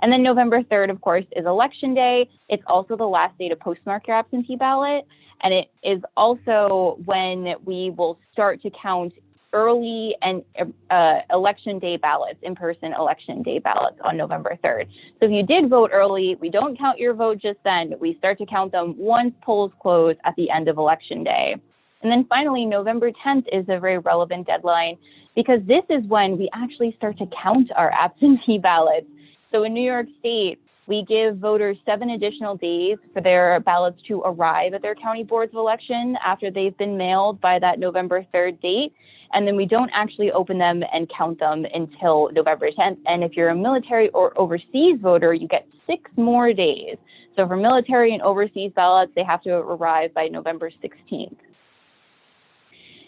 And then November 3rd, of course, is Election Day. It's also the last day to postmark your absentee ballot. And it is also when we will start to count early and election day ballots, in-person election day ballots on November 3rd. So if you did vote early, we don't count your vote just then. We start to count them once polls close at the end of Election Day. And then finally, November 10th is a very relevant deadline because this is when we actually start to count our absentee ballots. So in New York State, we give voters 7 additional days for their ballots to arrive at their county boards of election after they've been mailed by that November 3rd date. And then we don't actually open them and count them until November 10th. And if you're a military or overseas voter, you get 6 more days. So for military and overseas ballots, they have to arrive by November 16th.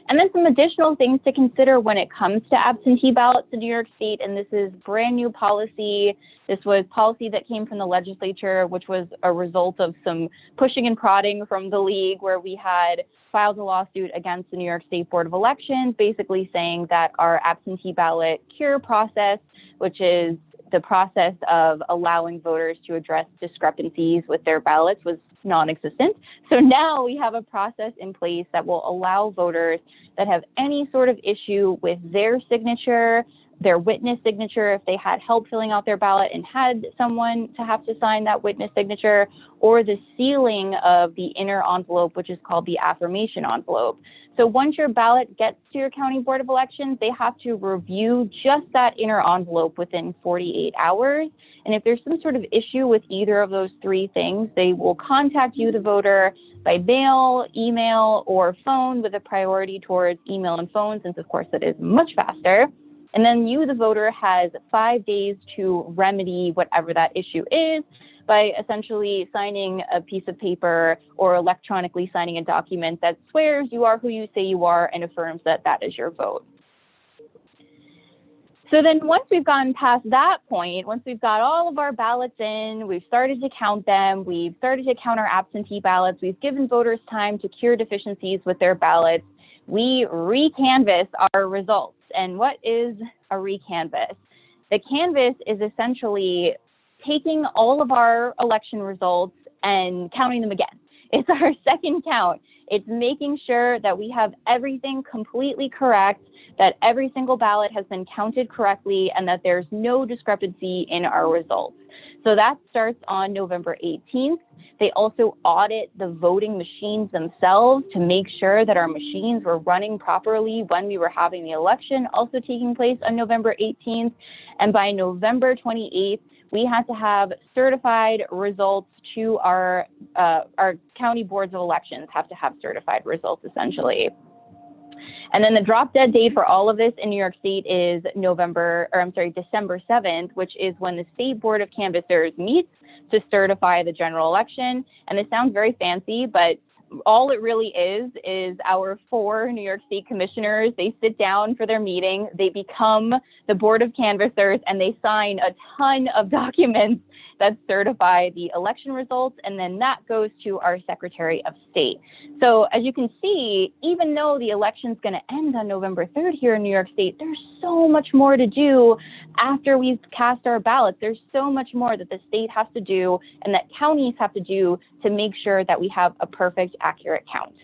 And then some additional things to consider when it comes to absentee ballots in New York State, and this is brand new policy. This was policy that came from the legislature, which was a result of some pushing and prodding from the league, where we had filed a lawsuit against the New York State Board of Elections, basically saying that our absentee ballot cure process, which is the process of allowing voters to address discrepancies with their ballots, was non-existent. So now we have a process in place that will allow voters that have any sort of issue with their signature, their witness signature, if they had help filling out their ballot and had someone to have to sign that witness signature, or the sealing of the inner envelope, which is called the affirmation envelope. So once your ballot gets to your county board of elections, they have to review just that inner envelope within 48 hours. And if there's some sort of issue with either of those 3 things, they will contact you, the voter, by mail, email, or phone, with a priority towards email and phone, since of course that is much faster. And then you, the voter, has 5 days to remedy whatever that issue is by essentially signing a piece of paper or electronically signing a document that swears you are who you say you are and affirms that that is your vote. So then once we've gotten past that point, once we've got all of our ballots in, we've started to count them, we've started to count our absentee ballots, we've given voters time to cure deficiencies with their ballots, we recanvass our results. And what is a recanvass? The canvass is essentially taking all of our election results and counting them again. It's our second count. It's making sure that we have everything completely correct, that every single ballot has been counted correctly, and that there's no discrepancy in our results. So that starts on November 18th. They also audit the voting machines themselves to make sure that our machines were running properly when we were having the election, also taking place on November 18th. And by November 28th, we had to have certified results to our county boards of elections have to have certified results, essentially. And then the drop dead date for all of this in New York State is December 7th, which is when the State Board of Canvassers meets to certify the general election. And this sounds very fancy, but all it really is our 4 New York State commissioners. They sit down for their meeting, they become the board of canvassers, and they sign a ton of documents that certify the election results, and then that goes to our Secretary of State. So as you can see, even though the election's going to end on November 3rd here in New York State, there's so much more to do after we've cast our ballots. There's so much more that the state has to do and that counties have to do to make sure that we have a perfect, accurate count.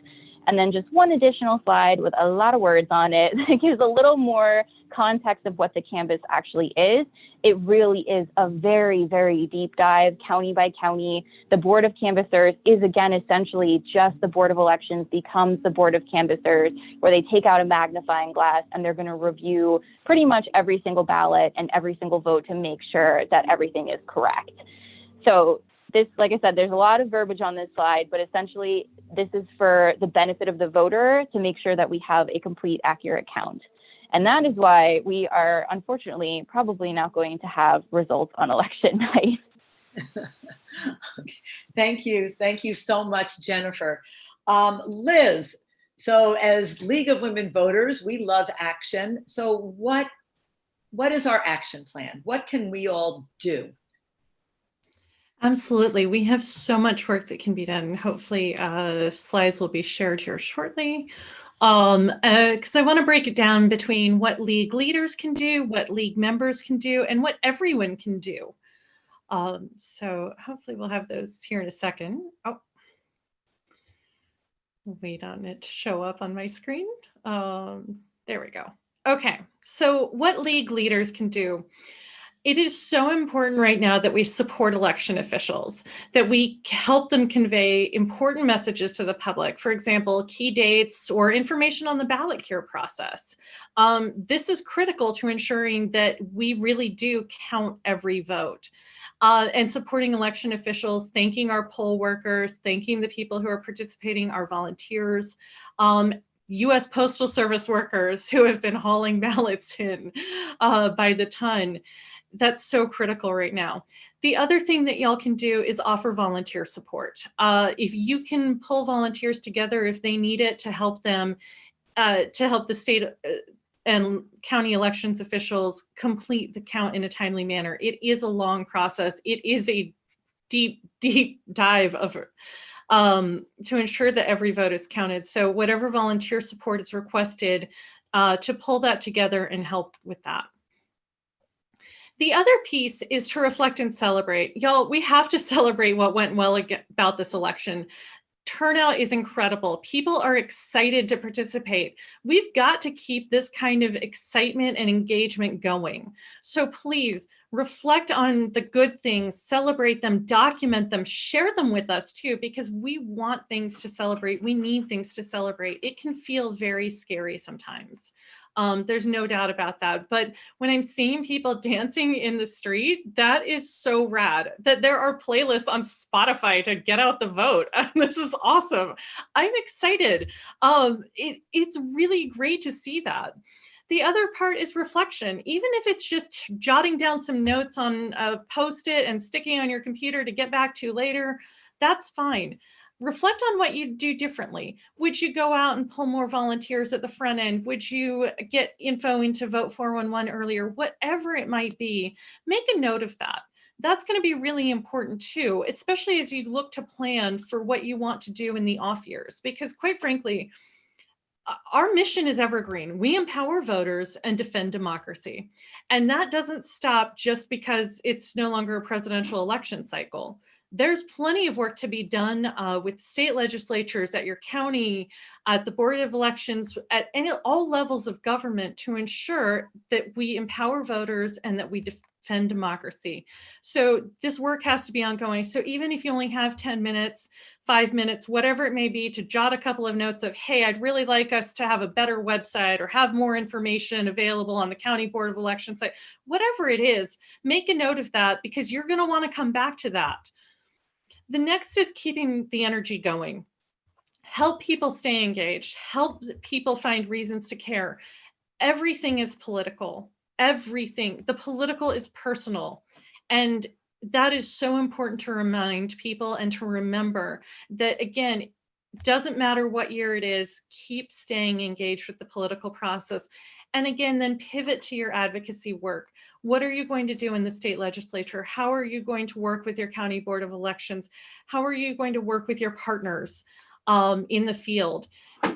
And then just one additional slide with a lot of words on it that gives a little more context of what the canvass actually is. It really is a very, very deep dive, county by county. The Board of Canvassers is, again, essentially just the Board of Elections becomes the Board of Canvassers, where they take out a magnifying glass and they're going to review pretty much every single ballot and every single vote to make sure that everything is correct. So this, like I said, there's a lot of verbiage on this slide, but essentially this is for the benefit of the voter to make sure that we have a complete, accurate count. And that is why we are, unfortunately, probably not going to have results on election night. Okay. Thank you. Thank you so much, Jennifer. Liz, so as League of Women Voters, we love action. So what is our action plan? What can we all do? Absolutely. We have so much work that can be done. Hopefully slides will be shared here shortly. Because I want to break it down between what league leaders can do, what league members can do, and what everyone can do. So hopefully we'll have those here in a second. Oh, wait on it to show up on my screen. There we go. Okay, so what league leaders can do. It is so important right now that we support election officials, that we help them convey important messages to the public. For example, key dates or information on the ballot cure process. This is critical to ensuring that we really do count every vote. And supporting election officials, thanking our poll workers, thanking the people who are participating, our volunteers, U.S. Postal Service workers who have been hauling ballots in by the ton. That's so critical right now. The other thing that y'all can do is offer volunteer support. If you can pull volunteers together if they need it to help them, to help the state and county elections officials complete the count in a timely manner. It is a long process. It is a deep, deep dive of to ensure that every vote is counted. So whatever volunteer support is requested to pull that together and help with that. The other piece is to reflect and celebrate. Y'all, we have to celebrate what went well about this election. Turnout is incredible. People are excited to participate. We've got to keep this kind of excitement and engagement going. So please reflect on the good things, celebrate them, document them, share them with us too, because we want things to celebrate. We need things to celebrate. It can feel very scary sometimes. There's no doubt about that. But when I'm seeing people dancing in the street, that is so rad that there are playlists on Spotify to get out the vote. This is awesome. I'm excited. It's really great to see that. The other part is reflection. Even if it's just jotting down some notes on a Post-it and sticking on your computer to get back to later, that's fine. Reflect on what you do differently. Would you go out and pull more volunteers at the front end? Would you get info into Vote 411 earlier? Whatever it might be, make a note of that. That's going to be really important too, especially as you look to plan for what you want to do in the off years. Because quite frankly, our mission is evergreen. We empower voters and defend democracy. And that doesn't stop just because it's no longer a presidential election cycle. There's plenty of work to be done with state legislatures, at your county, at the Board of Elections, at all levels of government to ensure that we empower voters and that we defend democracy. So this work has to be ongoing. So even if you only have 10 minutes, 5 minutes, whatever it may be, to jot a couple of notes of, hey, I'd really like us to have a better website or have more information available on the County Board of Elections site, whatever it is, make a note of that because you're going to want to come back to that. The next is keeping the energy going. Help people stay engaged. Help people find reasons to care. Everything is political. Everything. The political is personal. And that is so important to remind people and to remember that, again, Doesn't matter what year it is, keep staying engaged with the political process. And again, then pivot to your advocacy work. What are you going to do in the state legislature? How are you going to work with your county board of elections? How are you going to work with your partners in the field?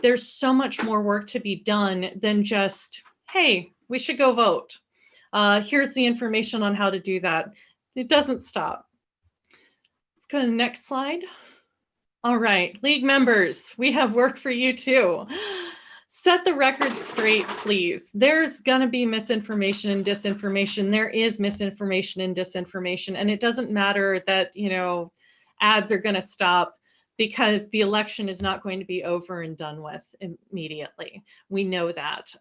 There's so much more work to be done than just, hey, we should go vote. Here's the information on how to do that. It doesn't stop. Let's go to the next slide. All right, League members, we have work for you too. Set the record straight, please. There's gonna be misinformation and disinformation. There is misinformation and disinformation, and it doesn't matter that, you know, ads are gonna stop because the election is not going to be over and done with immediately. We know that.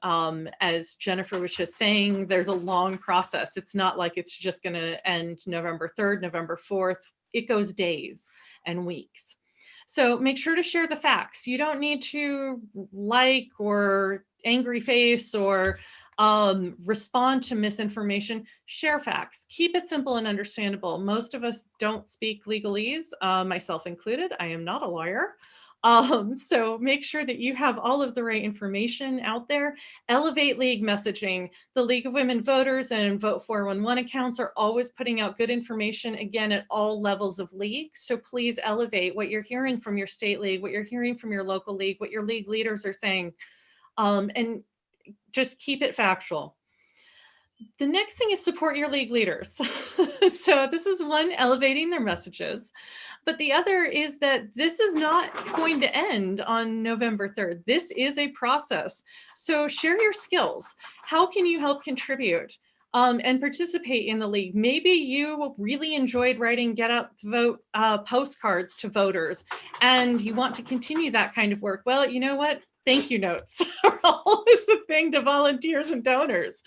As Jennifer was just saying, there's a long process. It's not like it's just gonna end November 3rd, November 4th. It goes days and weeks. So make sure to share the facts. You don't need to like or angry face or respond to misinformation. Share facts. Keep it simple and understandable. Most of us don't speak legalese, myself included. I am not a lawyer. So make sure that you have all of the right information out there. Elevate League messaging. The League of Women Voters and Vote 411 accounts are always putting out good information, again, at all levels of league. So please elevate what you're hearing from your state league, what you're hearing from your local league, what your league leaders are saying, and just keep it factual. The next thing is support your league leaders. So this is one, elevating their messages, but the other is that this is not going to end on November 3rd. This is a process. So share your skills. How can you help contribute and participate in the league? Maybe you really enjoyed writing Get Out to Vote postcards to voters and you want to continue that kind of work. Well, you know what? Thank you notes are always a thing to volunteers and donors.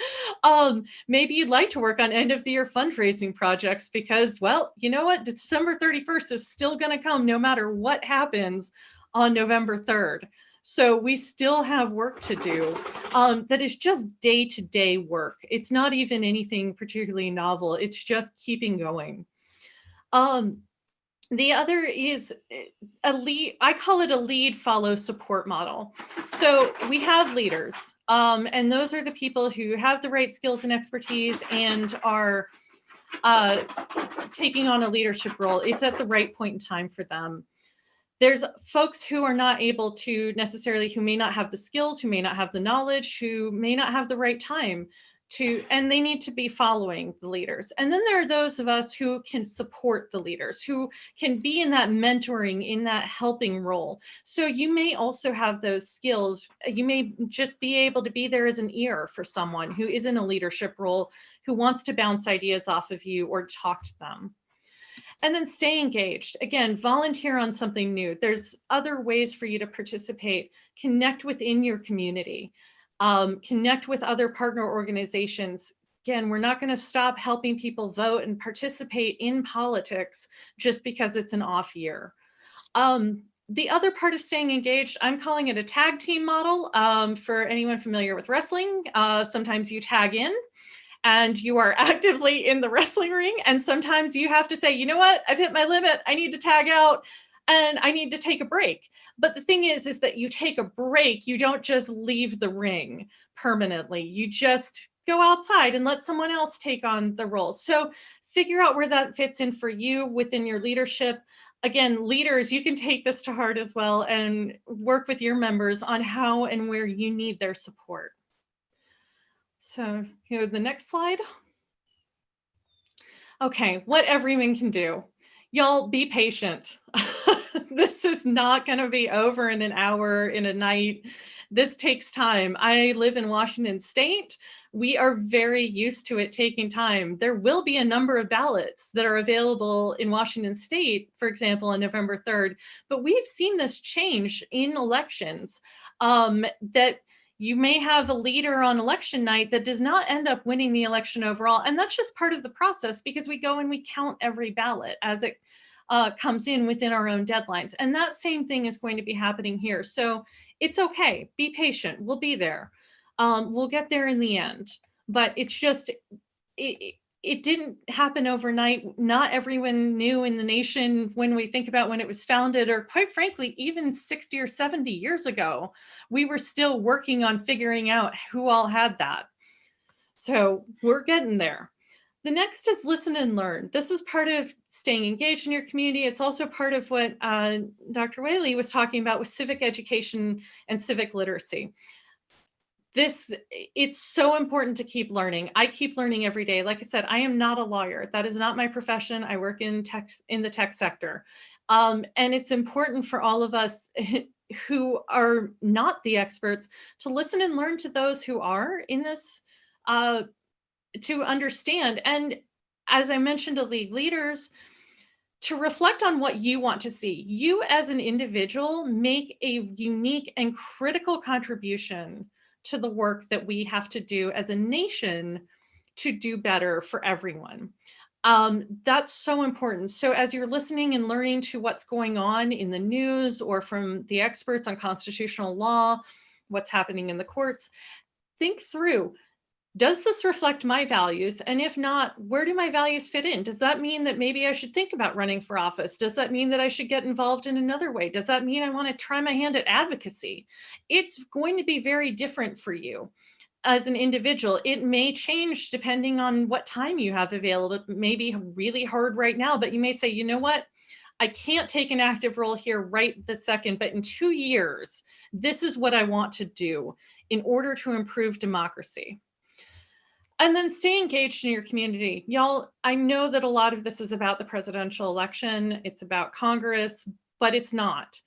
Maybe you'd like to work on end of the year fundraising projects because, well, you know what? December 31st is still going to come no matter what happens on November 3rd. So we still have work to do that is just day-to-day work. It's not even anything particularly novel. It's just keeping going. The other is a lead, I call it a lead, follow, support model. So we have leaders, and those are the people who have the right skills and expertise and are taking on a leadership role. It's at the right point in time for them. There's folks who are not able to necessarily, who may not have the skills, who may not have the knowledge, who may not have the right time to, and they need to be following the leaders. And then there are those of us who can support the leaders, who can be in that mentoring, in that helping role. So you may also have those skills. You may just be able to be there as an ear for someone who is in a leadership role, who wants to bounce ideas off of you or talk to them. And then stay engaged. Again, volunteer on something new. There's other ways for you to participate. Connect within your community. Connect with other partner organizations. Again, we're not going to stop helping people vote and participate in politics just because it's an off year. The other part of staying engaged, I'm calling it a tag team model. For anyone familiar with wrestling, sometimes you tag in and you are actively in the wrestling ring. And sometimes you have to say, you know what, I've hit my limit. I need to tag out and I need to take a break. But the thing is that you take a break. You don't just leave the ring permanently. You just go outside and let someone else take on the role. So figure out where that fits in for you within your leadership. Again, leaders, you can take this to heart as well and work with your members on how and where you need their support. So here, the next slide. Okay, what everyone can do. Y'all be patient. This is not going to be over in an hour, in a night. This takes time. I live in Washington State. We are very used to it taking time. There will be a number of ballots that are available in Washington State, for example, on November 3rd. But we've seen this change in elections, that you may have a leader on election night that does not end up winning the election overall. And that's just part of the process because we go and we count every ballot as it comes in within our own deadlines. And that same thing is going to be happening here. So it's okay, be patient, we'll be there. We'll get there in the end, but it's just, it didn't happen overnight. Not everyone knew in the nation when we think about when it was founded, or quite frankly, even 60 or 70 years ago, we were still working on figuring out who all had that. So we're getting there. The next is listen and learn. This is part of staying engaged in your community. It's also part of what Dr. Whaley was talking about with civic education and civic literacy. It's so important to keep learning. I keep learning every day. Like I said, I am not a lawyer. That is not my profession. I work in the tech sector. And it's important for all of us who are not the experts to listen and learn to those who are in this, to understand. And as I mentioned to league leaders, to reflect on what you want to see. You as an individual make a unique and critical contribution to the work that we have to do as a nation to do better for everyone. That's so important. So as you're listening and learning to what's going on in the news or from the experts on constitutional law, what's happening in the courts, think through, does this reflect my values? And if not, where do my values fit in? Does that mean that maybe I should think about running for office? Does that mean that I should get involved in another way? Does that mean I want to try my hand at advocacy? It's going to be very different for you as an individual. It may change depending on what time you have available. It may be really hard right now, but you may say, you know what? I can't take an active role here right this second, but in 2 years, this is what I want to do in order to improve democracy. And then stay engaged in your community. Y'all, I know that a lot of this is about the presidential election. It's about Congress, but it's not.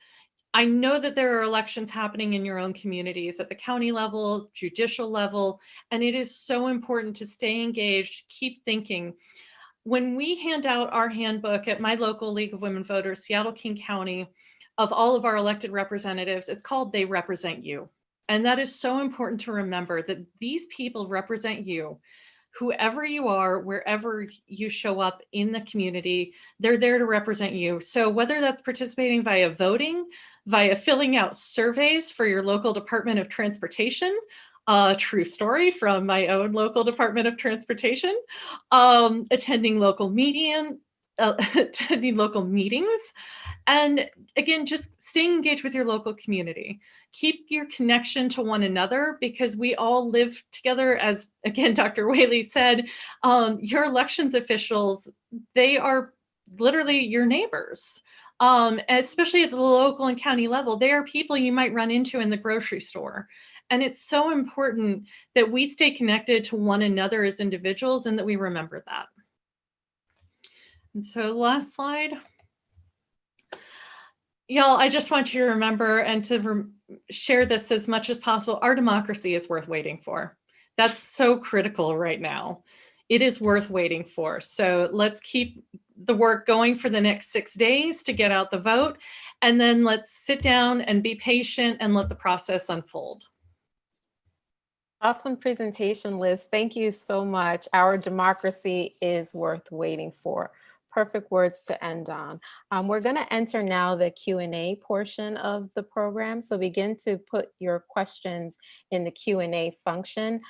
I know that there are elections happening in your own communities at the county level, judicial level, and it is so important to stay engaged, keep thinking. When we hand out our handbook at my local League of Women Voters, Seattle King County, of all of our elected representatives, it's called They Represent You. And that is so important to remember, that these people represent you. Whoever you are, wherever you show up in the community, they're there to represent you. So whether that's participating via voting, via filling out surveys for your local Department of Transportation, true story from my own local Department of Transportation, attending local meetings, and again, just staying engaged with your local community. Keep your connection to one another, because we all live together. As again, Dr. Whaley said, your elections officials, they are literally your neighbors. Especially at the local and county level, they are people you might run into in the grocery store. And it's so important that we stay connected to one another as individuals, and that we remember that. And so last slide. Y'all, I just want you to remember and to share this as much as possible. Our democracy is worth waiting for. That's so critical right now. It is worth waiting for. So let's keep the work going for the next 6 days to get out the vote. And then let's sit down and be patient and let the process unfold. Awesome presentation, Liz. Thank you so much. Our democracy is worth waiting for. Perfect words to end on. We're going to enter now the Q&A portion of the program. So begin to put your questions in the Q&A function.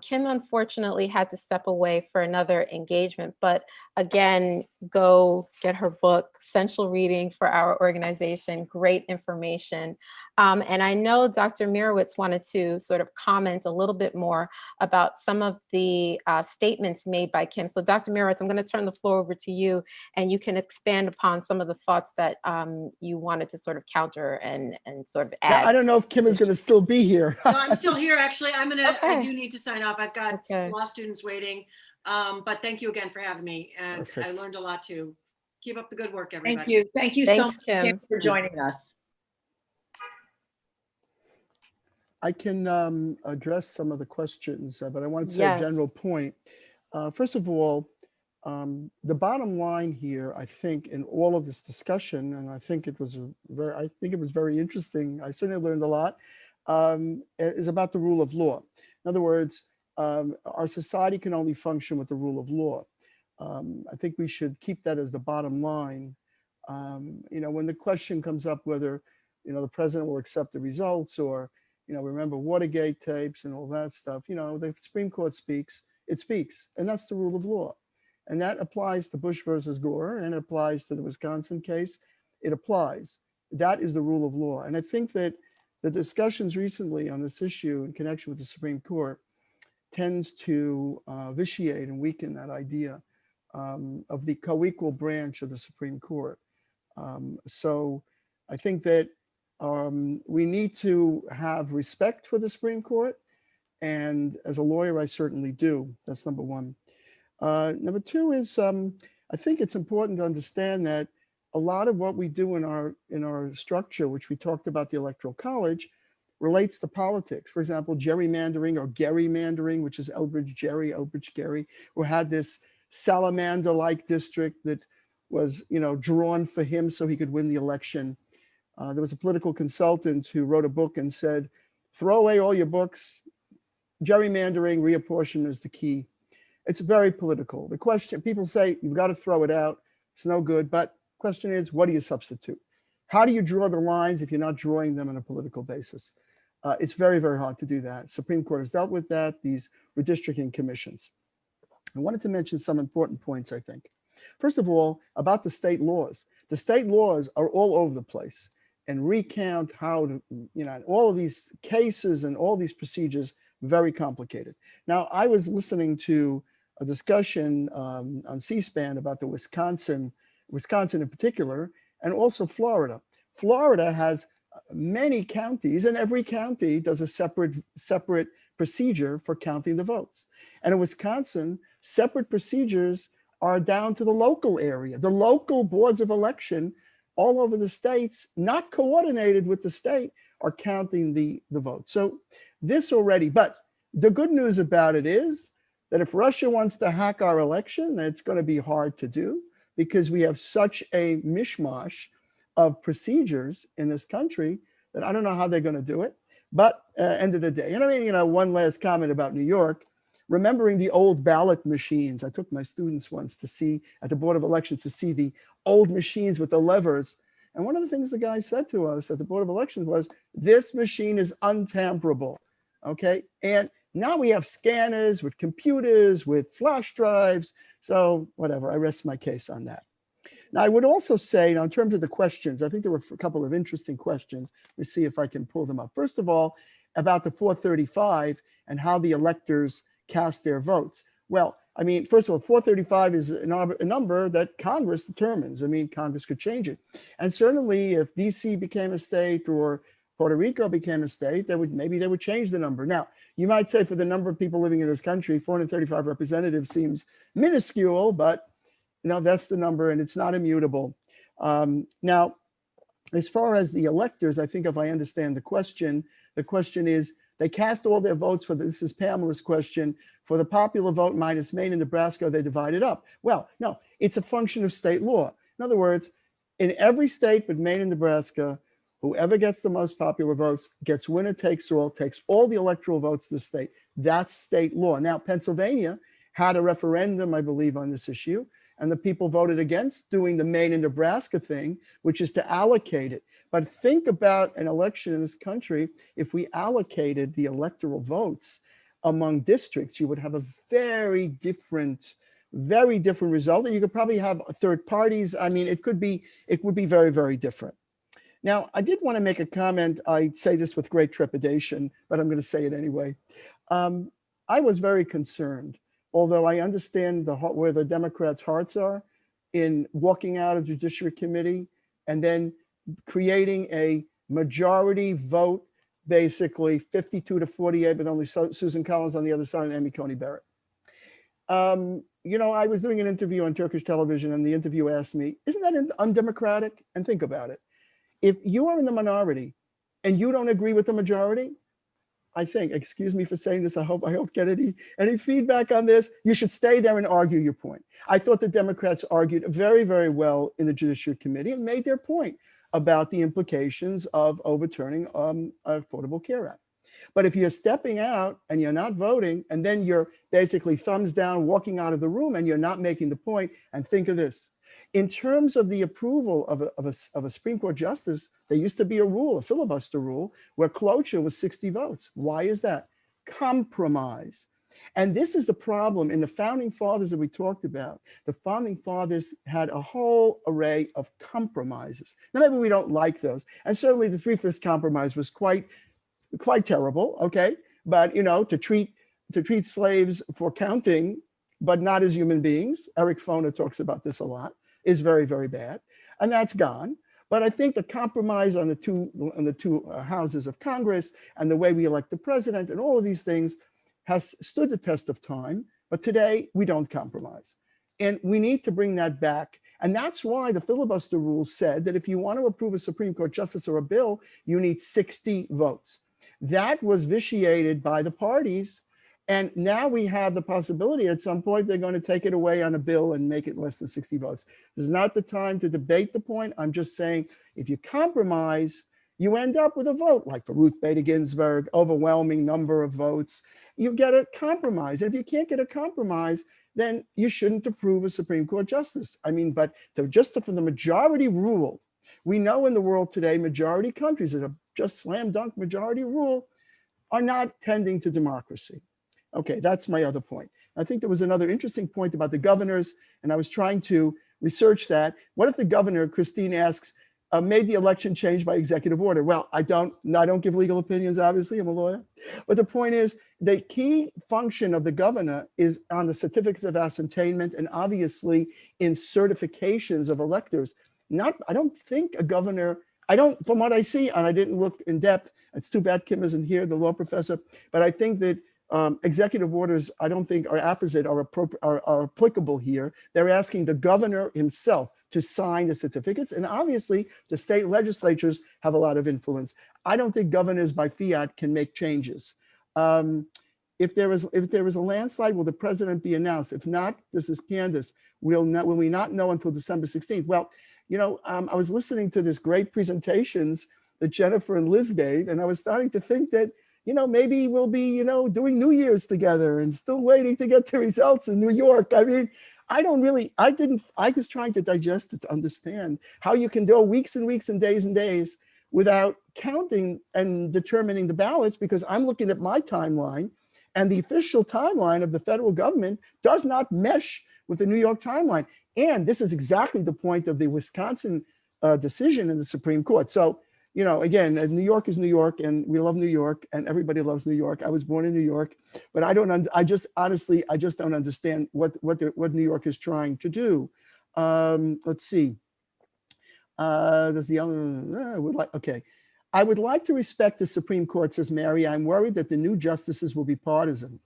Kim unfortunately had to step away for another engagement, but again, go get her book, Essential Reading for Our Organization. Great information. And I know Dr. Mirowitz wanted to sort of comment a little bit more about some of the statements made by Kim. So Dr. Mirowitz, I'm going to turn the floor over to you, and you can expand upon some of the thoughts that you wanted to sort of counter and sort of add. Yeah, I don't know if Kim is going to still be here. No, I'm still here, actually. Okay. I do need to sign off. I've got law students waiting. But thank you again for having me. And Perfect. I learned a lot too. Keep up the good work, everybody. Thank you. Thank you so much, Kim, for joining us. I can address some of the questions, but I want to say a general point. First of all, the bottom line here, I think, in all of this discussion, and I think it was very interesting. I certainly learned a lot. Is about the rule of law. In other words, our society can only function with the rule of law. I think we should keep that as the bottom line. When the question comes up whether, the president will accept the results, or, remember Watergate tapes and all that stuff, the Supreme Court speaks, and that's the rule of law. And that applies to Bush versus Gore, and it applies to the Wisconsin case. It applies. That is the rule of law. And I think that the discussions recently on this issue in connection with the Supreme Court tends to vitiate and weaken that idea of the co-equal branch of the Supreme Court. So I think that we need to have respect for the Supreme Court. And as a lawyer, I certainly do. That's number one. Number two is I think it's important to understand that a lot of what we do in our structure, which we talked about the Electoral College, relates to politics. For example, gerrymandering or gerrymandering, which is Elbridge Gerry, who had this salamander-like district that was, drawn for him so he could win the election. There was a political consultant who wrote a book and said, throw away all your books. Gerrymandering, reapportionment is the key. It's very political. The question, people say, you've got to throw it out. It's no good. But question is, what do you substitute? How do you draw the lines if you're not drawing them on a political basis? It's very, very hard to do that. Supreme Court has dealt with that, these redistricting commissions. I wanted to mention some important points, I think. First of all, about the state laws. The state laws are all over the place and recount how to, all of these cases and all these procedures, very complicated. Now, I was listening to a discussion on C-SPAN about the Wisconsin in particular, and also Florida. Florida has many counties, and every county does a separate procedure for counting the votes. And in Wisconsin, separate procedures are down to the local area. The local boards of election all over the states, not coordinated with the state, are counting the votes. So this already, but the good news about it is that if Russia wants to hack our election, it's going to be hard to do because we have such a mishmash of procedures in this country that I don't know how they're going to do it. But end of the day, one last comment about New York, remembering the old ballot machines. I took my students once to see at the Board of Elections to see the old machines with the levers. And one of the things the guy said to us at the Board of Elections was, this machine is untamperable. Okay. And now we have scanners with computers, with flash drives. So whatever, I rest my case on that. Now, I would also say, in terms of the questions, I think there were a couple of interesting questions. Let's see if I can pull them up. First of all, about the 435 and how the electors cast their votes. Well, first of all, 435 is a number that Congress determines. Congress could change it. And certainly if DC became a state or Puerto Rico became a state, maybe they would change the number. Now, you might say for the number of people living in this country, 435 representatives seems minuscule, but that's the number and it's not immutable. Now, as far as the electors, I think if I understand the question is they cast all their votes this is Pamela's question, for the popular vote minus Maine and Nebraska, they divide it up. Well, no, it's a function of state law. In other words, in every state but Maine and Nebraska, whoever gets the most popular votes gets winner takes all the electoral votes to the state. That's state law. Now, Pennsylvania had a referendum, I believe, on this issue, and the people voted against doing the Maine and Nebraska thing, which is to allocate it. But think about an election in this country. If we allocated the electoral votes among districts, you would have a very different result. And you could probably have third parties. It would be very, very different. Now, I did want to make a comment. I say this with great trepidation, but I'm going to say it anyway. I was very concerned, although I understand where the Democrats' hearts are in walking out of the Judiciary Committee and then creating a majority vote, basically 52-48, but only Susan Collins on the other side and Amy Coney Barrett. I was doing an interview on Turkish television and the interviewer asked me, isn't that undemocratic? And think about it. If you are in the minority and you don't agree with the majority, I think, excuse me for saying this, I hope I don't get any feedback on this, you should stay there and argue your point. I thought the Democrats argued very, very well in the Judiciary Committee and made their point about the implications of overturning Affordable Care Act. But if you're stepping out and you're not voting, and then you're basically thumbs down, walking out of the room, and you're not making the point, and think of this. In terms of the approval of a Supreme Court justice, there used to be a filibuster rule, where cloture was 60 votes. Why is that? Compromise. And this is the problem in the founding fathers that we talked about. The founding fathers had a whole array of compromises. Now, maybe we don't like those. And certainly the Three-Fifths Compromise was quite terrible, okay? But, you know, to treat slaves for counting, but not as human beings, Eric Foner talks about this a lot, is very, very bad. And that's gone. But I think the compromise on the two houses of Congress and the way we elect the president and all of these things has stood the test of time. But today we don't compromise. And we need to bring that back. And that's why the filibuster rules said that if you want to approve a Supreme Court justice or a bill, you need 60 votes. That was vitiated by the parties. And now we have the possibility at some point they're going to take it away on a bill and make it less than 60 votes. This is not the time to debate the point. I'm just saying if you compromise, you end up with a vote like for Ruth Bader Ginsburg, overwhelming number of votes. You get a compromise. And if you can't get a compromise, then you shouldn't approve a Supreme Court justice. I mean, but just for the majority rule, we know in the world today, majority countries that are just slam dunk majority rule are not tending to democracy. Okay, that's my other point. I think there was another interesting point about the governors, and I was trying to research that. What if the governor, Christine asks, made the election change by executive order? Well, I don't give legal opinions, obviously, I'm a lawyer. But the point is, the key function of the governor is on the certificates of ascertainment and obviously in certifications of electors. I don't think a governor, from what I see, and I didn't look in depth, it's too bad Kim isn't here, the law professor, but I think that executive orders, I don't think are apposite, are applicable here. They're asking the governor himself to sign the certificates. And obviously the state legislatures have a lot of influence. I don't think governors by fiat can make changes. If there is a landslide, will the president be announced? If not, this is Candace, will we not know until December 16th? Well, you know, I was listening to this great presentations that Jennifer and Liz gave, and I was starting to think that, you know, maybe we'll be, you know, doing New Year's together and still waiting to get the results in New York. I mean, I was trying to digest it, to understand how you can go weeks and weeks and days without counting and determining the ballots, because I'm looking at my timeline and the official timeline of the federal government does not mesh with the New York timeline. And this is exactly the point of the Wisconsin decision in the Supreme Court. So, you know, again, New York is New York, and we love New York, and everybody loves New York. I was born in New York, but I just don't understand what New York is trying to do. Let's see. There's the other. Okay. I would like to respect the Supreme Court, says Mary. I'm worried that the new justices will be partisan.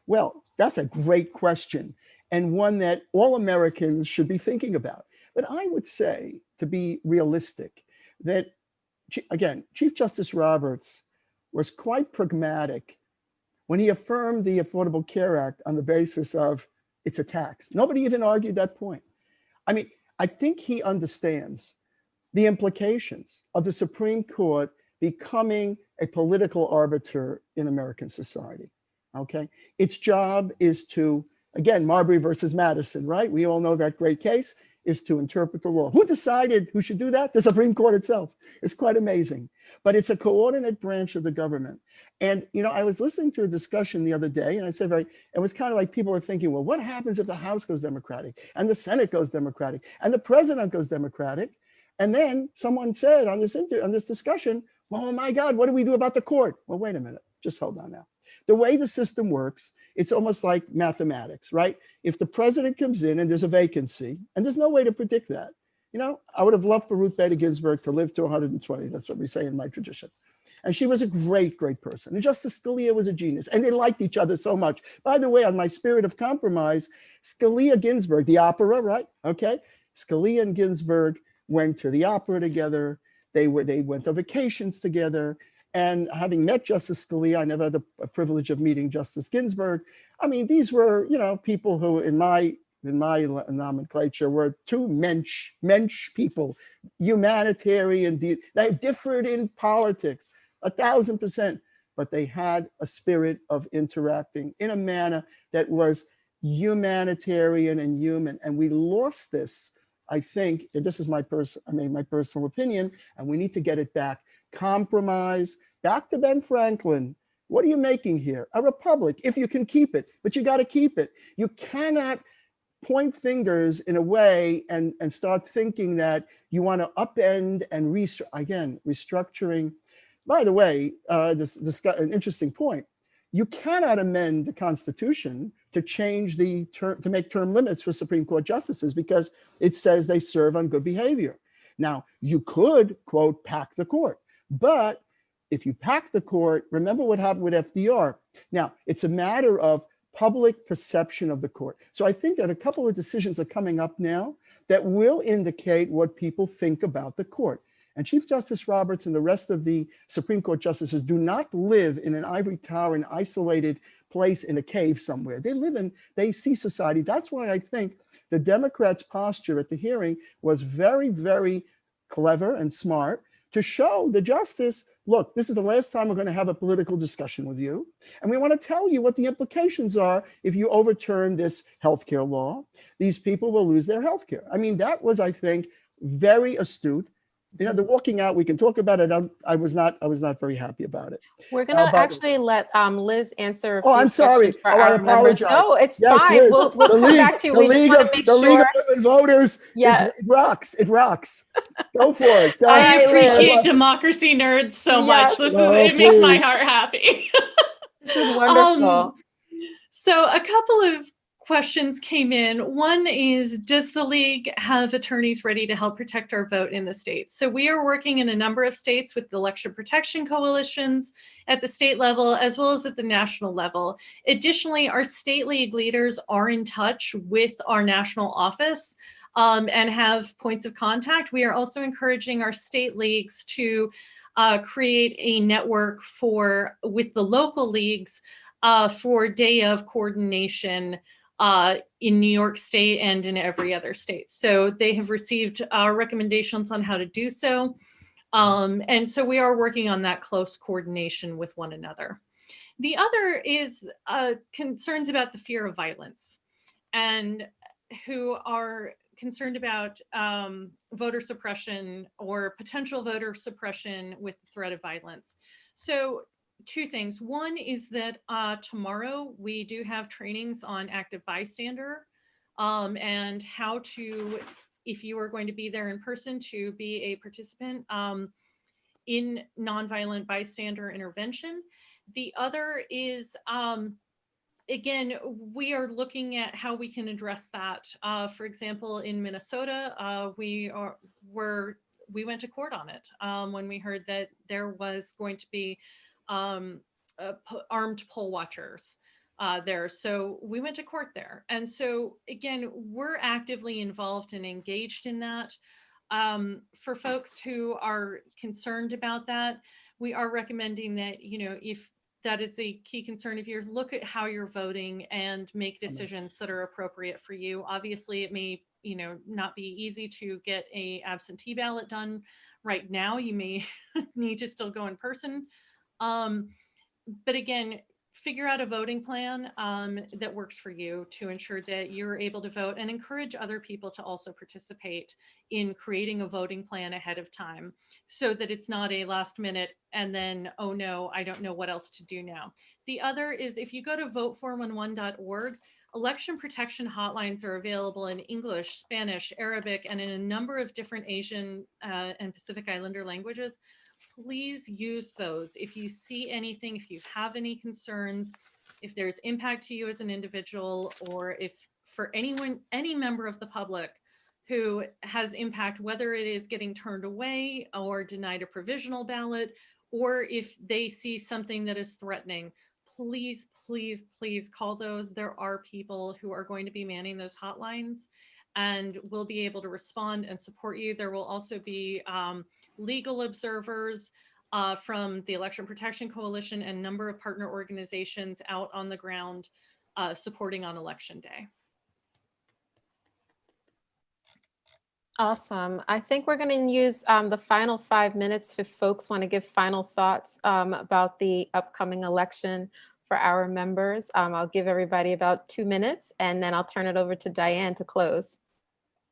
Well, that's a great question, and one that all Americans should be thinking about. But I would say, to be realistic, that again, Chief Justice Roberts was quite pragmatic when he affirmed the Affordable Care Act on the basis of it's a tax. Nobody even argued that point. I mean, I think he understands the implications of the Supreme Court becoming a political arbiter in American society, okay? Its job is to, again, Marbury versus Madison, right? We all know that great case, is to interpret the law. Who decided who should do that? The Supreme Court itself. It's quite amazing. But it's a coordinate branch of the government. And, you know, I was listening to a discussion the other day, and I said, it was kind of like people were thinking, well, what happens if the House goes Democratic and the Senate goes Democratic and the president goes Democratic? And then someone said on this discussion, well, oh my God, what do we do about the court? Well, wait a minute, just hold on now. The way the system works, it's almost like mathematics, right? If the president comes in and there's a vacancy, and there's no way to predict that. You know, I would have loved for Ruth Bader Ginsburg to live to 120. That's what we say in my tradition. And she was a great, great person. And Justice Scalia was a genius. And they liked each other so much. By the way, on my spirit of compromise, Scalia Ginsburg, the opera, right? Okay. Scalia and Ginsburg went to the opera together. They went on vacations together. And having met Justice Scalia, I never had the privilege of meeting Justice Ginsburg. I mean, these were, you know, people who in my nomenclature were two mensch people, humanitarian. They differed in politics, 1,000%, but they had a spirit of interacting in a manner that was humanitarian and human. And we lost this, I think, and this is my personal opinion, and we need to get it back. Compromise, back to Ben Franklin. What are you making here? A republic, if you can keep it, but you got to keep it. You cannot point fingers in a way and start thinking that you want to upend and restructuring. By the way, this got an interesting point. You cannot amend the Constitution to change the term, to make term limits for Supreme Court justices, because it says they serve on good behavior. Now, you could, quote, pack the court, but if you pack the court, remember what happened with FDR. Now, it's a matter of public perception of the court. So I think that a couple of decisions are coming up now that will indicate what people think about the court. And Chief Justice Roberts and the rest of the Supreme Court justices do not live in an ivory tower, an isolated place in a cave somewhere. They see society. That's why I think the Democrats' posture at the hearing was very, very clever and smart to show the justice, look, this is the last time we're going to have a political discussion with you. And we want to tell you what the implications are if you overturn this healthcare law. These people will lose their healthcare. I mean, that was, I think, very astute. You know, the walking out, we can talk about it. I was not very happy about it. We're going to actually let Liz answer. Oh, I'm sorry. Oh, I apologize. No, it's yes, fine. Liz, we'll come back to you. We just want to make the sure. League of Women Voters, yeah. It rocks. It rocks. Go for it. Go I ahead. appreciate democracy nerds so much. It makes my heart happy. This is wonderful. So a couple of questions came in. One is, does the League have attorneys ready to help protect our vote in the states? So we are working in a number of states with the election protection coalitions at the state level, as well as at the national level. Additionally, our state league leaders are in touch with our national office and have points of contact. We are also encouraging our state leagues to create a network with the local leagues for day of coordination in New York State and in every other state. So they have received recommendations on how to do so. And so we are working on that close coordination with one another. The other is concerns about the fear of violence, and who are concerned about voter suppression or potential voter suppression with the threat of violence. So two things. One is that tomorrow we do have trainings on active bystander and how to, if you are going to be there in person, to be a participant in nonviolent bystander intervention. The other is, again, we are looking at how we can address that. For example, in Minnesota, we went to court on it when we heard that there was going to be armed poll watchers there. So we went to court there. And so again, we're actively involved and engaged in that. For folks who are concerned about that, we are recommending that, if that is a key concern of yours, look at how you're voting and make decisions that are appropriate for you. Obviously, it may, not be easy to get a absentee ballot done right now. You may need to still go in person. But again, figure out a voting plan that works for you to ensure that you're able to vote, and encourage other people to also participate in creating a voting plan ahead of time, so that it's not a last minute and then, oh no, I don't know what else to do now. The other is, if you go to vote411.org, election protection hotlines are available in English, Spanish, Arabic, and in a number of different Asian and Pacific Islander languages. Please use those. If you see anything, if you have any concerns, if there's impact to you as an individual, or if for anyone, any member of the public who has impact, whether it is getting turned away or denied a provisional ballot, or if they see something that is threatening, please, please, please call those. There are people who are going to be manning those hotlines and will be able to respond and support you. There will also be legal observers from the Election Protection Coalition and a number of partner organizations out on the ground supporting on Election Day. Awesome. I think we're going to use the final 5 minutes if folks want to give final thoughts about the upcoming election for our members. I'll give everybody about 2 minutes, and then I'll turn it over to Diane to close.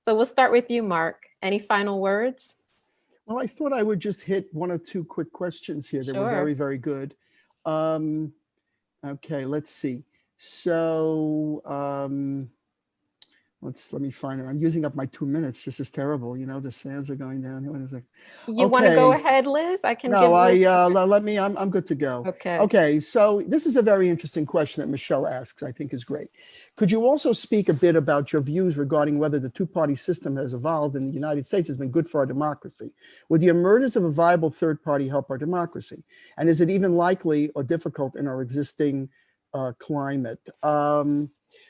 So we'll start with you, Mark. Any final words? Well, I thought I would just hit one or two quick questions here that were Sure. very, very good. Okay, let's see. So let me find it. I'm using up my 2 minutes. This is terrible. You know, the sands are going down. You want to go Okay. ahead, Liz? I can give No, Liz. let me, I'm good to go. Okay. Okay, so this is a very interesting question that Michelle asks, I think is great. Could you also speak a bit about your views regarding whether the two-party system has evolved in the United States has been good for our democracy? Would the emergence of a viable third party help our democracy? And is it even likely or difficult in our existing climate?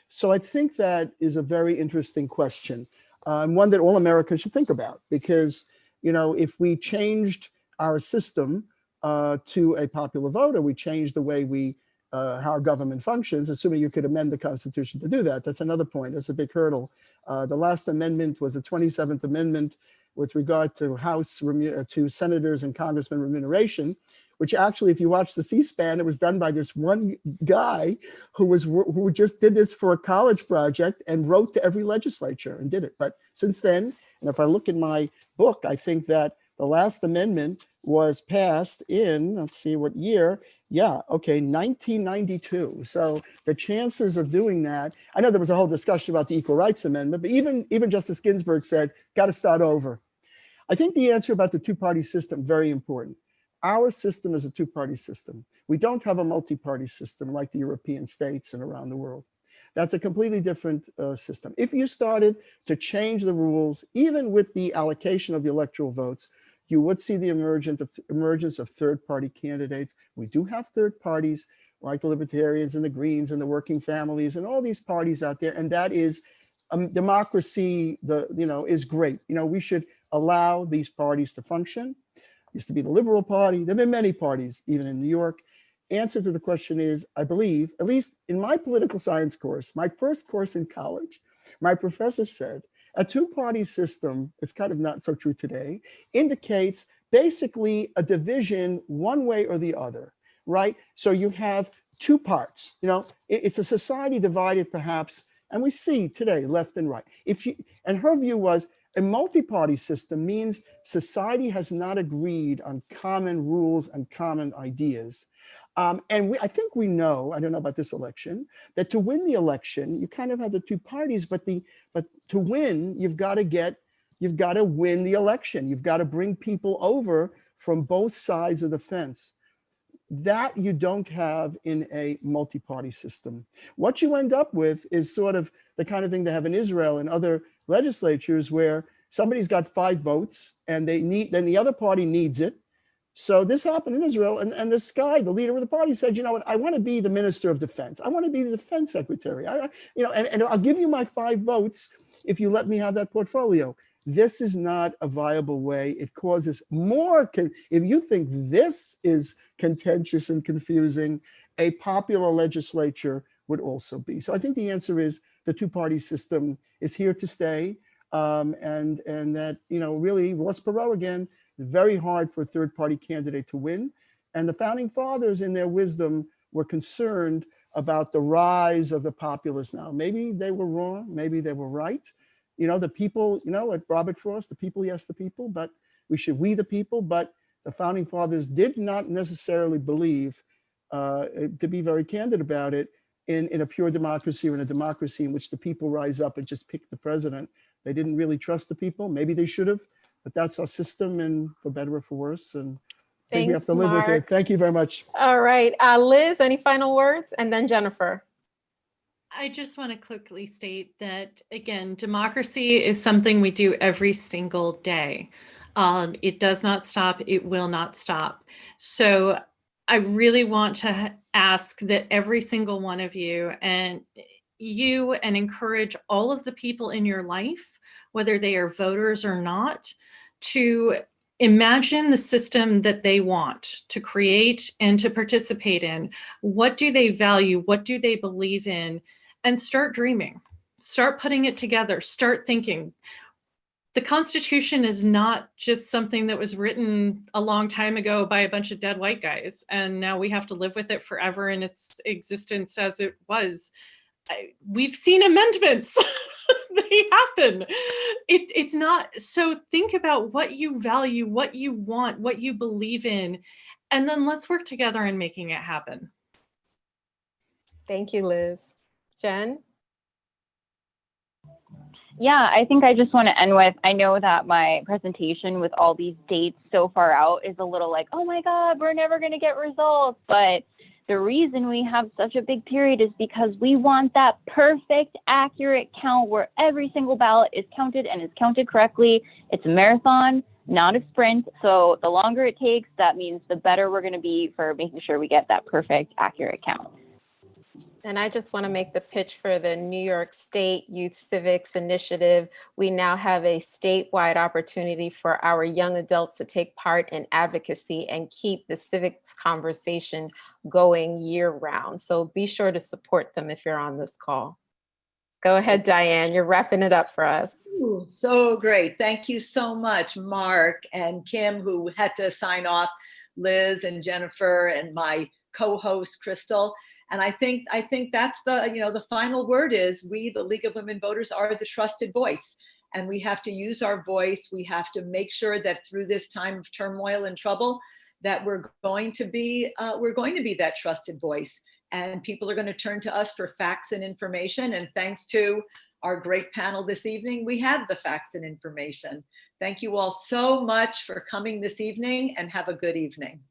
So I think that is a very interesting question, and one that all Americans should think about, because, you know, if we changed our system to a popular vote, or we changed the way we how our government functions, assuming you could amend the Constitution to do that. That's another point. That's a big hurdle. The last amendment was the 27th Amendment with regard to to senators and congressmen remuneration, which actually, if you watch the C-SPAN, it was done by this one guy who just did this for a college project and wrote to every legislature and did it. But since then, and if I look in my book, I think that the last amendment was passed in, let's see what year. Yeah, okay, 1992. So the chances of doing that, I know there was a whole discussion about the Equal Rights Amendment, but even Justice Ginsburg said, got to start over. I think the answer about the two-party system, very important. Our system is a two-party system. We don't have a multi-party system like the European states and around the world. That's a completely different system. If you started to change the rules, even with the allocation of the electoral votes, you would see the emergence of third-party candidates. We do have third parties like the Libertarians and the Greens and the Working Families and all these parties out there, and that is democracy. Is great. You know, we should allow these parties to function. Used to be the Liberal Party. There have been many parties, even in New York. Answer to the question is, I believe, at least in my political science course, my first course in college, my professor said, a two-party system, it's kind of not so true today, indicates basically a division one way or the other, right? So you have two parts, you know, it's a society divided perhaps, and we see today left and right. And her view was, a multi-party system means society has not agreed on common rules and common ideas. I think we know, I don't know about this election, that to win the election, you kind of have the two parties, but to win, you've got to win the election. You've got to bring people over from both sides of the fence. That you don't have in a multi-party system. What you end up with is sort of the kind of thing they have in Israel and other legislatures where somebody's got 5 votes and then the other party needs it. So this happened in Israel, and this guy, the leader of the party, said, you know what, I want to be the minister of defense. I want to be the defense secretary. And I'll give you my 5 votes if you let me have that portfolio. This is not a viable way. It causes more, if you think this is contentious and confusing, a popular legislature would also be. So I think the answer is the two-party system is here to stay. And that, you know, really, Ross Perot again, very hard for a third-party candidate to win. And the founding fathers, in their wisdom, were concerned about the rise of the populace now. Maybe they were wrong, maybe they were right. You know, the people, you know, at Robert Frost, the people, yes, the people, but we the people, but the founding fathers did not necessarily believe, to be very candid about it, in a pure democracy or in a democracy in which the people rise up and just pick the president. They didn't really trust the people. Maybe they should have, but that's our system, and for better or for worse. And I think we have to live with it. Thank you very much. All right. Liz, any final words? And then Jennifer. I just want to quickly state that, again, democracy is something we do every single day. It does not stop. It will not stop. So I really want to ask that every single one of you and encourage all of the people in your life, whether they are voters or not, to imagine the system that they want to create and to participate in. What do they value? What do they believe in? And start dreaming, start putting it together, start thinking. The Constitution is not just something that was written a long time ago by a bunch of dead white guys, and now we have to live with it forever in its existence as it was. We've seen amendments. They happen. It's not. So think about what you value, what you want, what you believe in, And then let's work together in making it happen. Thank you, Liz. Jen? Yeah, I think I just want to end with, I know that my presentation with all these dates so far out is a little like, oh my God, we're never going to get results. But the reason we have such a big period is because we want that perfect, accurate count where every single ballot is counted and is counted correctly. It's a marathon, not a sprint. So the longer it takes, that means the better we're going to be for making sure we get that perfect, accurate count. And I just want to make the pitch for the New York State Youth Civics Initiative. We now have a statewide opportunity for our young adults to take part in advocacy and keep the civics conversation going year round. So be sure to support them if you're on this call. Go ahead, Diane, you're wrapping it up for us. Ooh, so great. Thank you so much, Mark and Kim, who had to sign off, Liz and Jennifer, and my co-host, Crystal. And I think that's the final word is we, the League of Women Voters, are the trusted voice. And we have to use our voice. We have to make sure that through this time of turmoil and trouble, that we're going to be that trusted voice. And people are going to turn to us for facts and information. And thanks to our great panel this evening, we have the facts and information. Thank you all so much for coming this evening, and have a good evening.